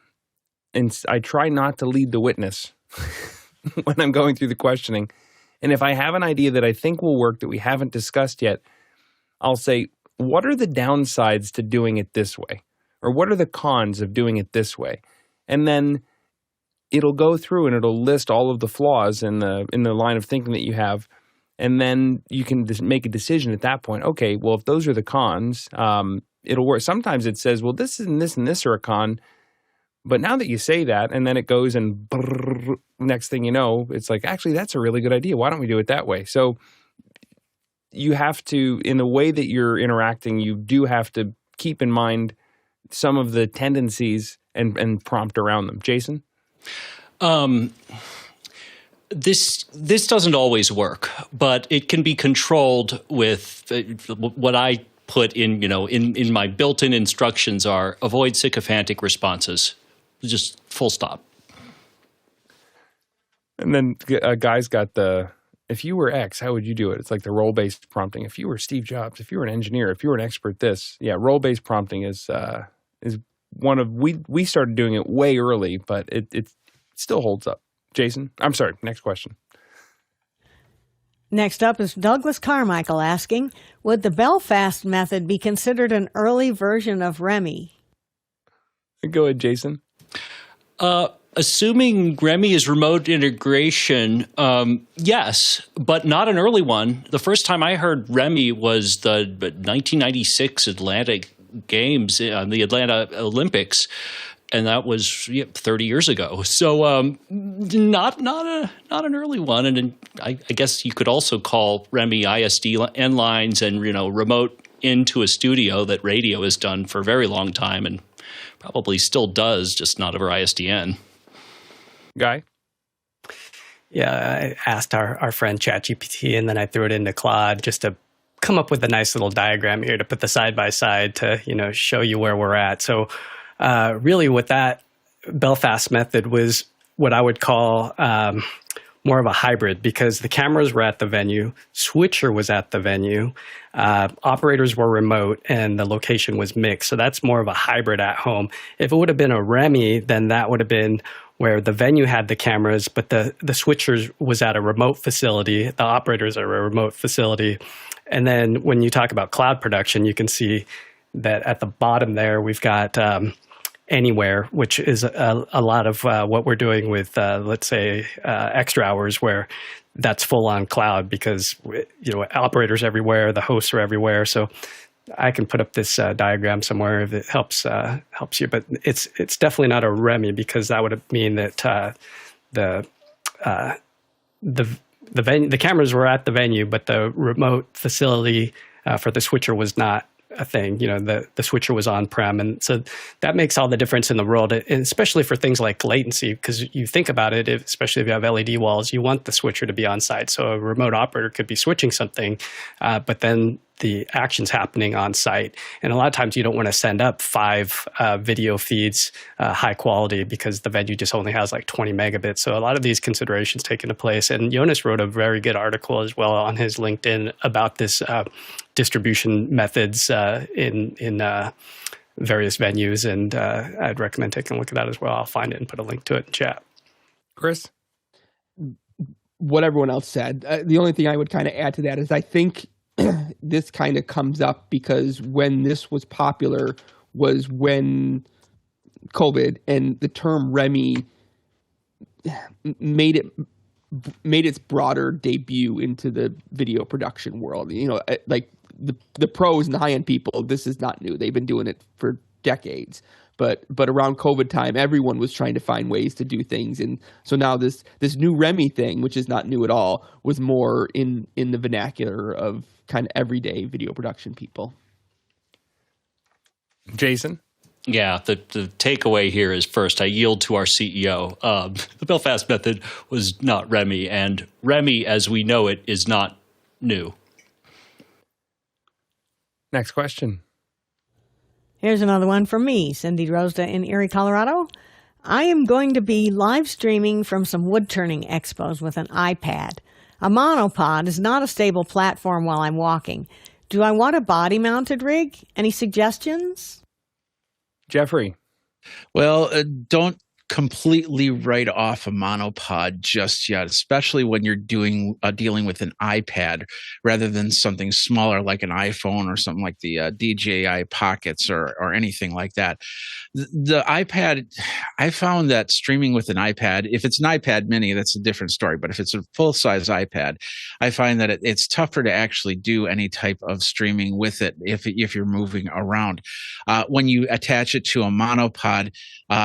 and I try not to lead the witness when I'm going through the questioning. And if I have an idea that I think will work that we haven't discussed yet, I'll say, what are the downsides to doing it this way? Or what are the cons of doing it this way? And then it'll go through and it'll list all of the flaws in the line of thinking that you have. And then you can just make a decision at that point. Okay, well, if those are the cons, it'll work. Sometimes it says, well, this and this and this are a con. But now that you say that, and then it goes and brrr, next thing you know, it's like, actually, that's a really good idea. Why don't we do it that way? So you have to, in the way that you're interacting, you do have to keep in mind some of the tendencies and prompt around them. Jason? This doesn't always work, but it can be controlled with what I put in, in my built-in instructions are avoid sycophantic responses. Just full stop. And then a guy's got if you were X, how would you do it? It's like the role-based prompting. If you were Steve Jobs, if you were an engineer, if you were an expert, this. Yeah, role-based prompting is one of, we started doing it way early, but it still holds up. Jason? I'm sorry, next question. Next up is Douglas Carmichael asking, would the Belfast method be considered an early version of REMI? Go ahead, Jason. Assuming REMI is remote integration, yes, but not an early one. The first time I heard REMI was the 1996 Atlanta Games, the Atlanta Olympics, and that was 30 years ago. So not an early one. And I guess you could also call REMI ISDN lines and remote into a studio that radio has done for a very long time and probably still does, just not over ISDN. Guy? Yeah, I asked our friend ChatGPT, and then I threw it into Claude just to come up with a nice little diagram here to put the side-by-side to, show you where we're at. So really what that Belfast method was what I would call more of a hybrid, because the cameras were at the venue, switcher was at the venue, operators were remote, and the location was mixed. So that's more of a hybrid at home. If it would have been a REMI, then that would have been where the venue had the cameras, but the switchers was at a remote facility, the operators are a remote facility. And then when you talk about cloud production, you can see that at the bottom there, we've got anywhere, which is a lot of what we're doing with, let's say, extra hours, where that's full on cloud because operators everywhere, the hosts are everywhere. So I can put up this diagram somewhere if it helps you, but it's definitely not a REMI, because that would mean that the cameras were at the venue, but the remote facility for the switcher was not a thing. The switcher was on-prem. And so that makes all the difference in the world, and especially for things like latency, because you think about it, especially if you have LED walls, you want the switcher to be on site. So a remote operator could be switching something, but then the action's happening on site. And a lot of times you don't want to send up 5 video feeds, high quality, because the venue just only has like 20 megabits. So a lot of these considerations take into place. And Jonas wrote a very good article as well on his LinkedIn about this distribution methods in various venues. And I'd recommend taking a look at that as well. I'll find it and put a link to it in chat. Chris? What everyone else said. The only thing I would kind of add to that is I think this kind of comes up because when this was popular was when COVID and the term REMI made its broader debut into the video production world. You know, like the pros and the high-end people, this is not new. They've been doing it for decades. But around COVID time, everyone was trying to find ways to do things. And so now this new REMI thing, which is not new at all, was more in the vernacular of kind of everyday video production people. Jason? Yeah, the takeaway here is first, I yield to our CEO. The Belfast Method was not REMI, and REMI, as we know it, is not new. Next question. Here's another one from me, Cindy Rosda in Erie, Colorado. I am going to be live streaming from some woodturning expos with an iPad. A monopod is not a stable platform while I'm walking. Do I want a body-mounted rig? Any suggestions? Jeffrey? Well, don't completely write off a monopod just yet, especially when you're dealing with an iPad rather than something smaller like an iPhone or something like the DJI Pockets or anything like that. The iPad, I found that streaming with an iPad, if it's an iPad mini, that's a different story. But if it's a full-size iPad, I find that it's tougher to actually do any type of streaming with it if you're moving around. When you attach it to a monopod,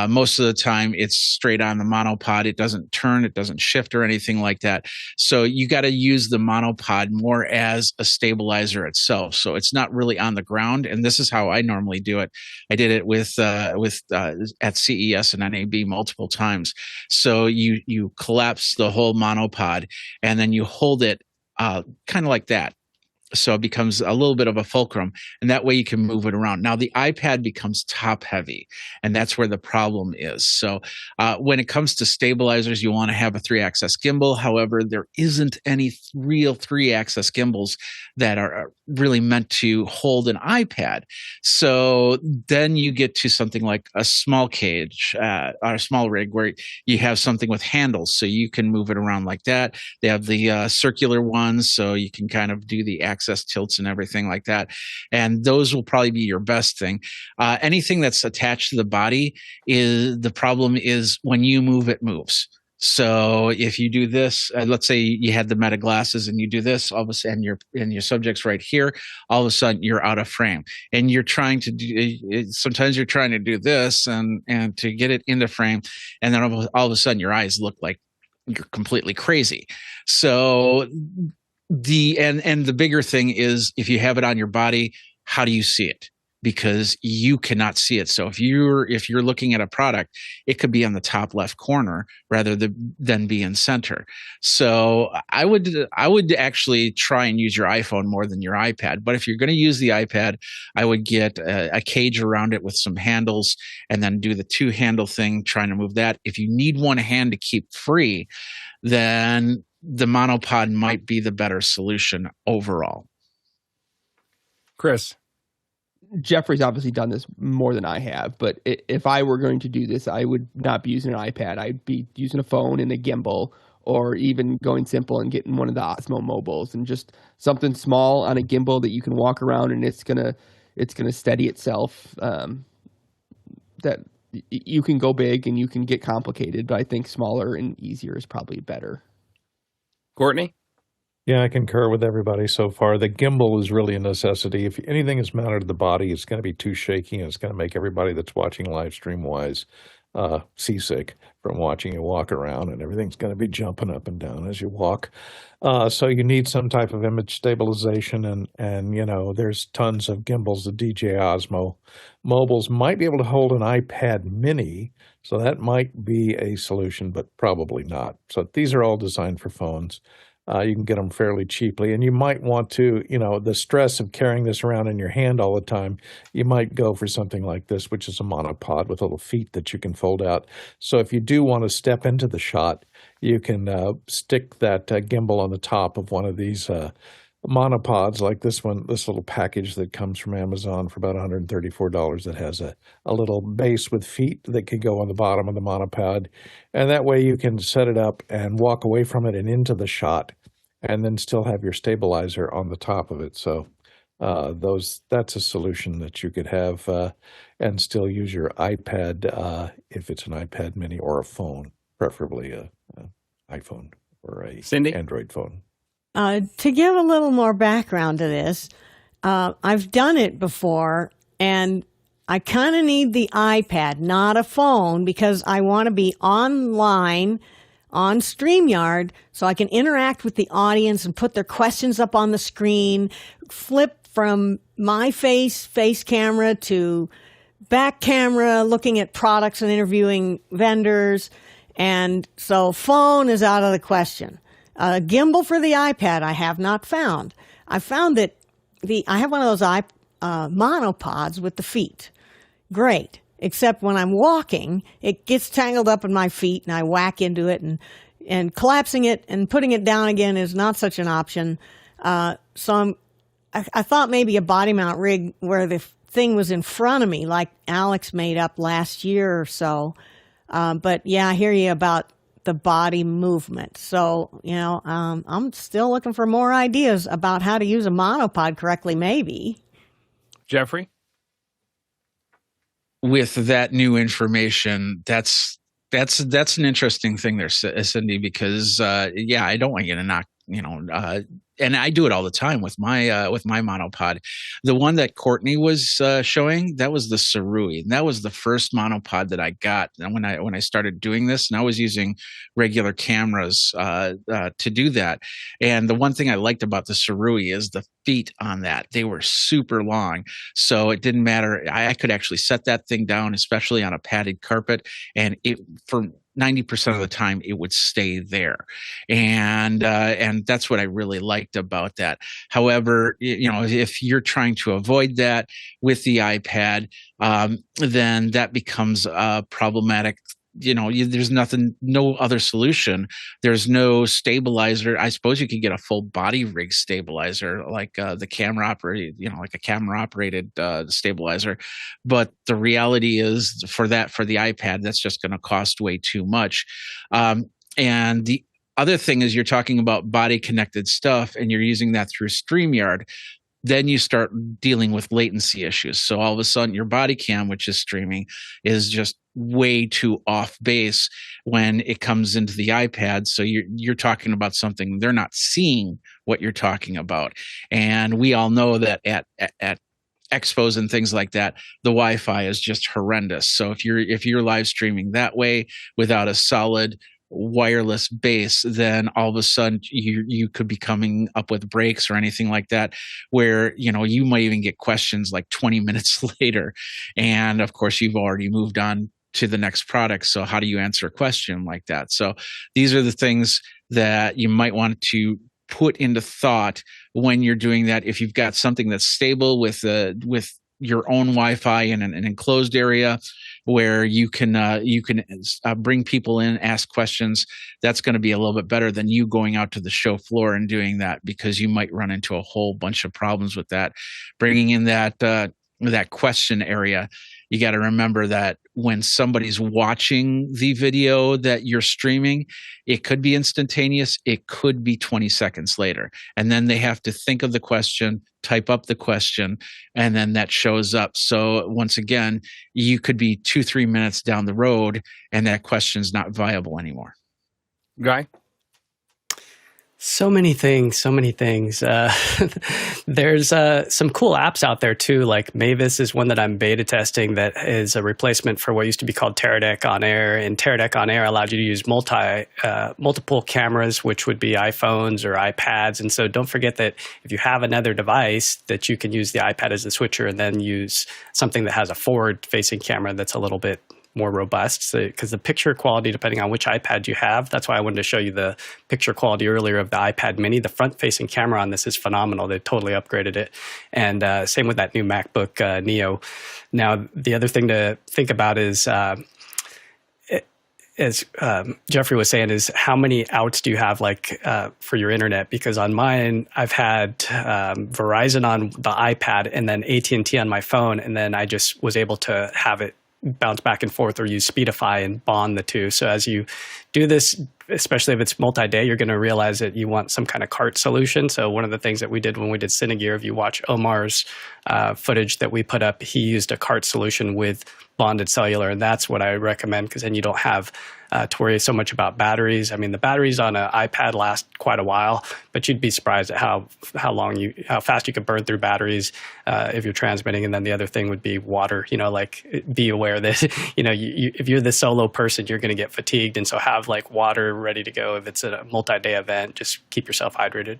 most of the time it's straight on the monopod. It doesn't turn, it doesn't shift or anything like that. So you got to use the monopod more as a stabilizer itself. So it's not really on the ground. And this is how I normally do it. I did it with at CES and NAB multiple times. So you collapse the whole monopod and then you hold it kind of like that. So it becomes a little bit of a fulcrum, and that way you can move it around. Now, the iPad becomes top heavy, and that's where the problem is. So when it comes to stabilizers, you want to have a 3-axis gimbal. However, there isn't any real 3-axis gimbals that are really meant to hold an iPad. So then you get to something like a small cage or a small rig where you have something with handles, so you can move it around like that. They have the circular ones, so you can kind of do the access tilts and everything like that. And those will probably be your best thing. Anything that's attached to the body, the problem is when you move, it moves. So if you do this, let's say you had the Meta glasses and you do this, all of a sudden your subject's right here, all of a sudden you're out of frame. And you're trying to do, sometimes you're trying to do this and to get it into frame, and then all of a sudden your eyes look like you're completely crazy. So the bigger thing is, if you have it on your body, how do you see it? Because you cannot see it. So if you're looking at a product, it could be on the top left corner rather than be in center. So I would actually try and use your iPhone more than your iPad. But if you're going to use the iPad, I would get a cage around it with some handles and then do the 2-handle thing, trying to move that. If you need one hand to keep free, then the monopod might be the better solution overall. Chris? Jeffrey's obviously done this more than I have, but if I were going to do this, I would not be using an iPad. I'd be using a phone and a gimbal, or even going simple and getting one of the Osmo mobiles and just something small on a gimbal that you can walk around and it's gonna steady itself. That you can go big and you can get complicated, but I think smaller and easier is probably better. Courtney? Yeah, I concur with everybody so far. The gimbal is really a necessity. If anything is mounted to the body, it's going to be too shaky, and it's going to make everybody that's watching live stream-wise seasick from watching you walk around, and everything's going to be jumping up and down as you walk. So you need some type of image stabilization, and you know, there's tons of gimbals. The DJI Osmo mobiles might be able to hold an iPad mini, so that might be a solution, but probably not. So these are all designed for phones. You can get them fairly cheaply, and you might want to, you know, the stress of carrying this around in your hand all the time, you might go for something like this, which is a monopod with little feet that you can fold out. So if you do want to step into the shot, you can stick that gimbal on the top of one of these monopods like this one, this little package that comes from Amazon for about $134 that has a little base with feet that can go on the bottom of the monopod. And that way you can set it up and walk away from it and into the shot and then still have your stabilizer on the top of it. So that's a solution that you could have and still use your iPad if it's an iPad mini or a phone, preferably a iPhone or a Cindy? Android phone. To give a little more background to this, I've done it before, and I kind of need the iPad, not a phone, because I want to be online on StreamYard so I can interact with the audience and put their questions up on the screen, flip from my face camera to back camera, looking at products and interviewing vendors. And so phone is out of the question. Gimbal for the iPad I have not found. I found that I have one of those monopods with the feet. Great. Except when I'm walking, it gets tangled up in my feet and I whack into it, and collapsing it and putting it down again is not such an option. So I thought maybe a body mount rig where the thing was in front of me, like Alex made up last year or so. But yeah, I hear you about the body movement. So, I'm still looking for more ideas about how to use a monopod correctly, maybe. Jeffrey? With that new information, that's an interesting thing there, Cindy, because I don't want you to knock, and I do it all the time with my monopod. The one that Courtney was showing, that was the Sarui, and that was the first monopod that I got when I started doing this, and I was using regular cameras to do that. And the one thing I liked about the Sarui is the feet on that. They were super long, so it didn't matter. I could actually set that thing down, especially on a padded carpet, and for 90% of the time it would stay there. And that's what I really liked about that. However, if you're trying to avoid that with the iPad, then that becomes problematic. There's no other solution. There's no stabilizer. I suppose you could get a full body rig stabilizer, like the camera operated, like a camera operated stabilizer. But the reality is for the iPad, that's just going to cost way too much. And the other thing is you're talking about body connected stuff and you're using that through StreamYard. Then you start dealing with latency issues. So all of a sudden your body cam, which is streaming, is just way too off base when it comes into the iPad. So you're talking about something they're not seeing what you're talking about. And we all know that at expos and things like that, the Wi-Fi is just horrendous. So if you're live streaming that way without a solid wireless base, then all of a sudden you could be coming up with breaks or anything like that, where you might even get questions like 20 minutes later, and of course you've already moved on to the next product. So how do you answer a question like that? So these are the things that you might want to put into thought when you're doing that. If you've got something that's stable with your own Wi-Fi in an enclosed area where you can bring people in, ask questions, that's going to be a little bit better than you going out to the show floor and doing that, because you might run into a whole bunch of problems with that. Bringing in that question area, you got to remember that when somebody's watching the video that you're streaming, it could be instantaneous, it could be 20 seconds later. And then they have to think of the question, type up the question, and then that shows up. So once again, you could be 2-3 minutes down the road and that question's not viable anymore. Guy? So many things. There's some cool apps out there too, like Mavis is one that I'm beta testing that is a replacement for what used to be called Teradek On Air. And Teradek On Air allowed you to use multiple cameras, which would be iPhones or iPads. And so don't forget that if you have another device, that you can use the iPad as a switcher and then use something that has a forward-facing camera that's a little bit more robust, because the picture quality, depending on which iPad you have, that's why I wanted to show you the picture quality earlier of the iPad mini. The front-facing camera on this is phenomenal. They totally upgraded it. And same with that new MacBook Neo. Now, the other thing to think about is as Jeffrey was saying, is how many outs do you have for your internet? Because on mine, I've had Verizon on the iPad and then AT&T on my phone, and then I just was able to have it bounce back and forth or use Speedify and bond the two. So as you do this, especially if it's multi-day, you're going to realize that you want some kind of cart solution. So one of the things that we did when we did Cinegear, if you watch Omar's footage that we put up, he used a cart solution with bonded cellular, and that's what I recommend, because then you don't have to worry so much about batteries. I mean, the batteries on an iPad last quite a while, but you'd be surprised at how fast you could burn through batteries if you're transmitting. And then the other thing would be water. Be aware that if you're the solo person, you're going to get fatigued, and so have water ready to go if it's a multi-day event. Just keep yourself hydrated.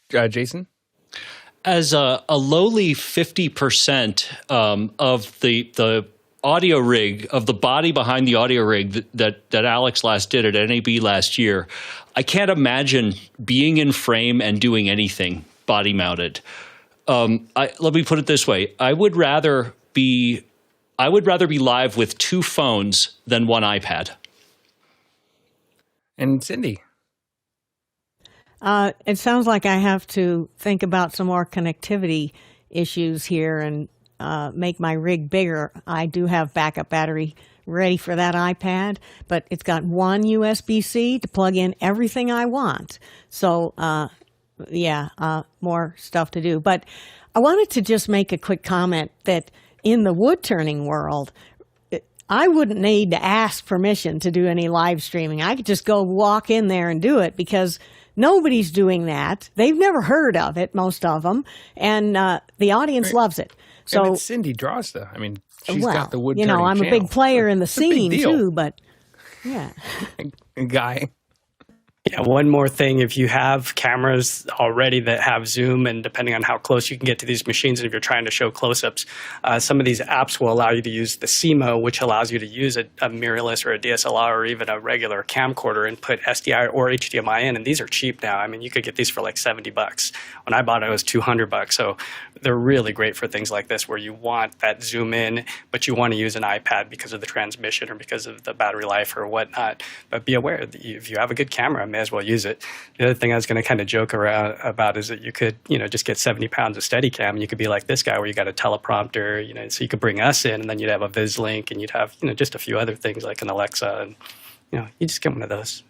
Jason? As a lowly 50% of the audio rig, of the body behind the audio rig that Alex last did at NAB last year, I can't imagine being in frame and doing anything body mounted. Let me put it this way: I would rather be live with 2 phones than 1 iPad. And Cindy? It sounds like I have to think about some more connectivity issues here and make my rig bigger. I do have backup battery ready for that iPad, but it's got one USB-C to plug in everything I want. So, more stuff to do. But I wanted to just make a quick comment that in the wood turning world, I wouldn't need to ask permission to do any live streaming. I could just go walk in there and do it, because nobody's doing that. They've never heard of it, most of them, and the audience loves it. So and it's Cindy Drosta. I mean, she's got the wood turning I'm channel. a big player in the It's a big scene deal. too, but yeah. Guy. Yeah, one more thing. If you have cameras already that have zoom, and depending on how close you can get to these machines, and if you're trying to show close-ups, some of these apps will allow you to use the CMO, which allows you to use a mirrorless or a DSLR or even a regular camcorder and put SDI or HDMI in. And these are cheap now. I mean, you could get these for like $70. When I bought it, it was $200. So they're really great for things like this, where you want that zoom in, but you want to use an iPad because of the transmission or because of the battery life or whatnot. But be aware that if you have a good camera, may as well use it. The other thing I was going to kind of joke around about is that you could, just get 70 pounds of Steadicam, and you could be like this guy where you got a teleprompter, so you could bring us in, and then you'd have a VizLink, and you'd have, just a few other things like an Alexa, and, you just get one of those.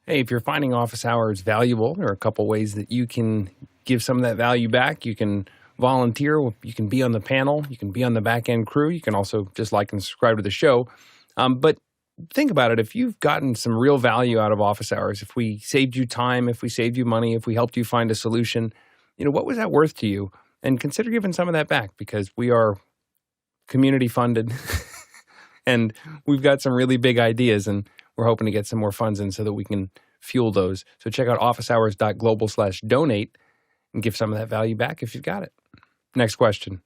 Hey, if you're finding office hours valuable, there are a couple ways that you can give some of that value back. You can volunteer. You can be on the panel. You can be on the back-end crew. You can also just like and subscribe to the show. But think about it. If you've gotten some real value out of office hours, if we saved you time, if we saved you money, if we helped you find a solution, what was that worth to you? And consider giving some of that back, because we are community funded and we've got some really big ideas, and we're hoping to get some more funds in so that we can fuel those. So check out officehours.global/donate and give some of that value back if you've got it. Next question.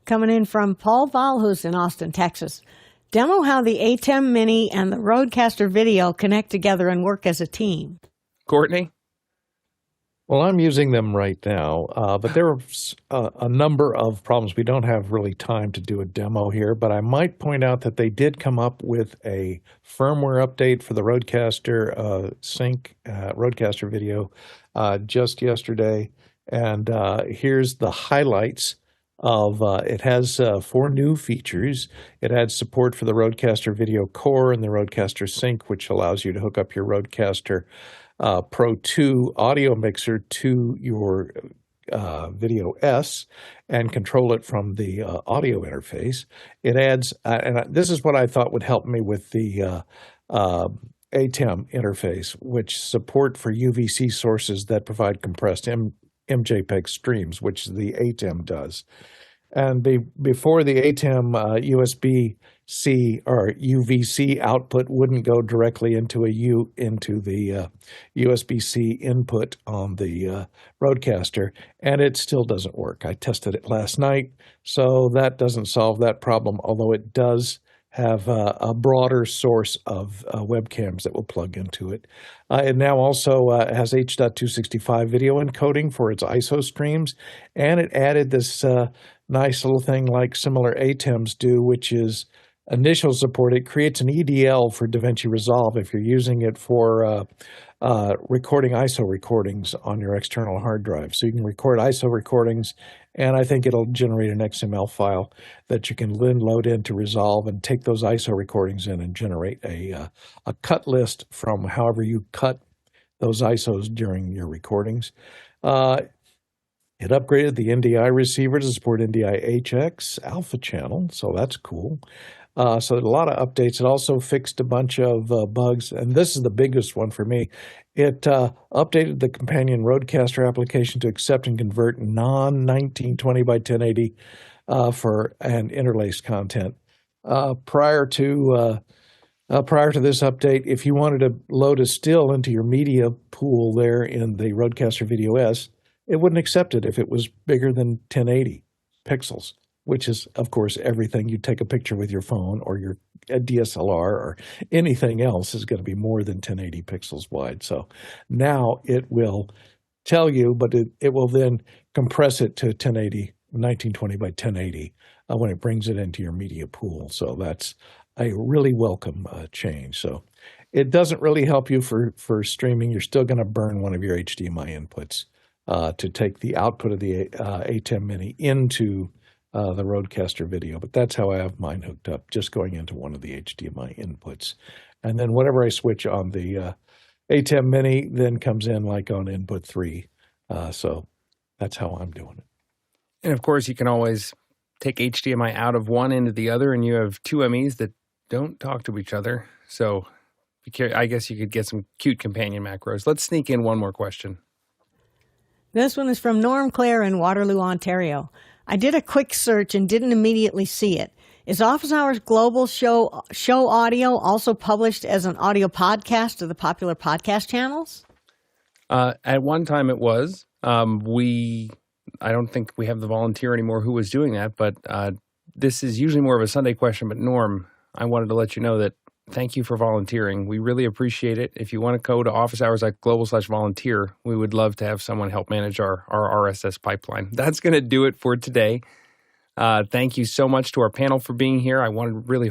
Coming in from Paul Valhus in Austin, Texas. Demo how the ATEM Mini and the Rodecaster video connect together and work as a team. Courtney? Well, I'm using them right now, but there are a number of problems. We don't have really time to do a demo here, but I might point out that they did come up with a firmware update for the Rodecaster sync, Rodecaster video just yesterday. And here's the highlights of it has 4 new features. It adds support for the Rodecaster Video Core and the Rodecaster Sync, which allows you to hook up your Rodecaster Pro 2 audio mixer to your Video S and control it from the audio interface. It adds, and this is what I thought would help me with the ATEM interface, which support for UVC sources that provide compressed MJPEG streams, which the ATEM does. And before the ATEM USB-C or UVC output wouldn't go directly into the USB-C input on the Rodecaster, and it still doesn't work. I tested it last night, so that doesn't solve that problem, although it does have a broader source of webcams that will plug into it. It now also has H.265 video encoding for its ISO streams, and it added this nice little thing like similar ATEMs do, which is initial support, it creates an EDL for DaVinci Resolve if you're using it for recording ISO recordings on your external hard drive. So you can record ISO recordings, and I think it'll generate an XML file that you can then load into Resolve and take those ISO recordings in and generate a cut list from however you cut those ISOs during your recordings. It upgraded the NDI receiver to support NDI HX alpha channel, so that's cool. So a lot of updates. It also fixed a bunch of bugs, and this is the biggest one for me. It updated the companion Rodecaster application to accept and convert non-1920 by 1080 and interlaced content. Prior to this update, if you wanted to load a still into your media pool there in the Rodecaster Video S, it wouldn't accept it if it was bigger than 1080 pixels, which is, of course, everything. You take a picture with your phone or your DSLR or anything else is going to be more than 1080 pixels wide. So now it will tell you, but it will then compress it to 1920 by 1080 when it brings it into your media pool. So that's a really welcome change. So it doesn't really help you for streaming. You're still going to burn one of your HDMI inputs to take the output of the ATEM Mini into the Rodecaster video. But that's how I have mine hooked up, just going into one of the HDMI inputs. And then whatever I switch on the ATEM Mini then comes in like on input 3. So that's how I'm doing it. And of course, you can always take HDMI out of one into the other, and you have two MEs that don't talk to each other. So I guess you could get some cute companion macros. Let's sneak in one more question. This one is from Norm Clare in Waterloo, Ontario. I did a quick search and didn't immediately see it. Is Office Hours Global show audio also published as an audio podcast to the popular podcast channels? At one time it was. I don't think we have the volunteer anymore who was doing that, but this is usually more of a Sunday question. But Norm, I wanted to let you know that thank you for volunteering. We really appreciate it. If you want to go to Office Hours Global/volunteer, we would love to have someone help manage our RSS pipeline. That's going to do it for today. Thank you so much to our panel for being here. I really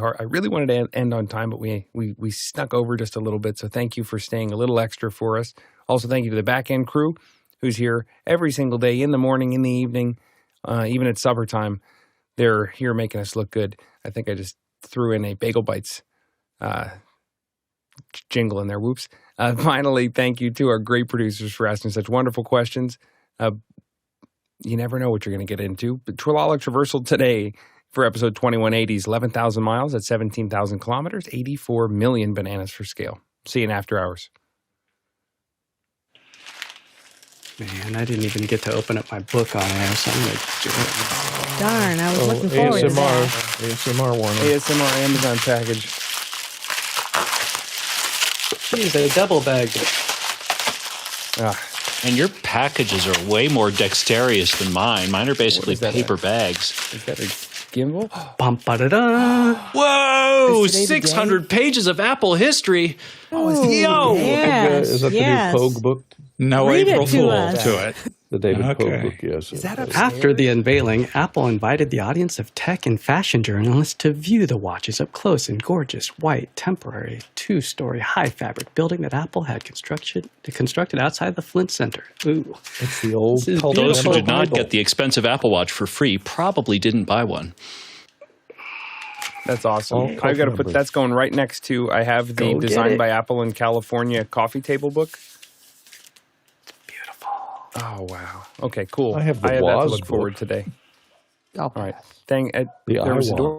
wanted to end on time, but we snuck over just a little bit. So thank you for staying a little extra for us. Also, thank you to the back end crew who's here every single day, in the morning, in the evening, even at supper time. They're here making us look good. I think I just threw in a Bagel Bites jingle in there. Whoops. Finally, thank you to our great producers for asking such wonderful questions. You never know what you're going to get into. But Trillolic Traversal today for episode 2180's 11,000 miles at 17,000 kilometers, 84 million bananas for scale. See you in After Hours. Man, I didn't even get to open up my book on air, so I'm going to do it. Darn, I was looking forward to that. ASMR warning. ASMR Amazon package. Jeez, they double bagged it. And your packages are way more dexterous than mine. Mine are basically paper bags. Is that a gimbal? Bum, ba-da-da. Whoa! 600 pages of Apple history. Oh, yo! yes, Is that the new Pogue book? No Read April it to Fool us. to it. The David Okay. Pogue book, yes. Is that upstairs? After the unveiling, Apple invited the audience of tech and fashion journalists to view the watches up close in gorgeous, white, temporary, 2-story, high fabric building that Apple had constructed outside the Flint Center. Ooh. It's the old This is cult Those who Apple did not Bible. get the expensive Apple Watch for free probably didn't buy one. That's awesome. Oh, I've got to coffee put that's going right next to. I have the Go get Designed it. by Apple in California coffee table book. Beautiful. Oh wow. Okay, cool. I have the that to Woz look book. forward today. I'll All right. pass. Dang, The there was a iWatch. door.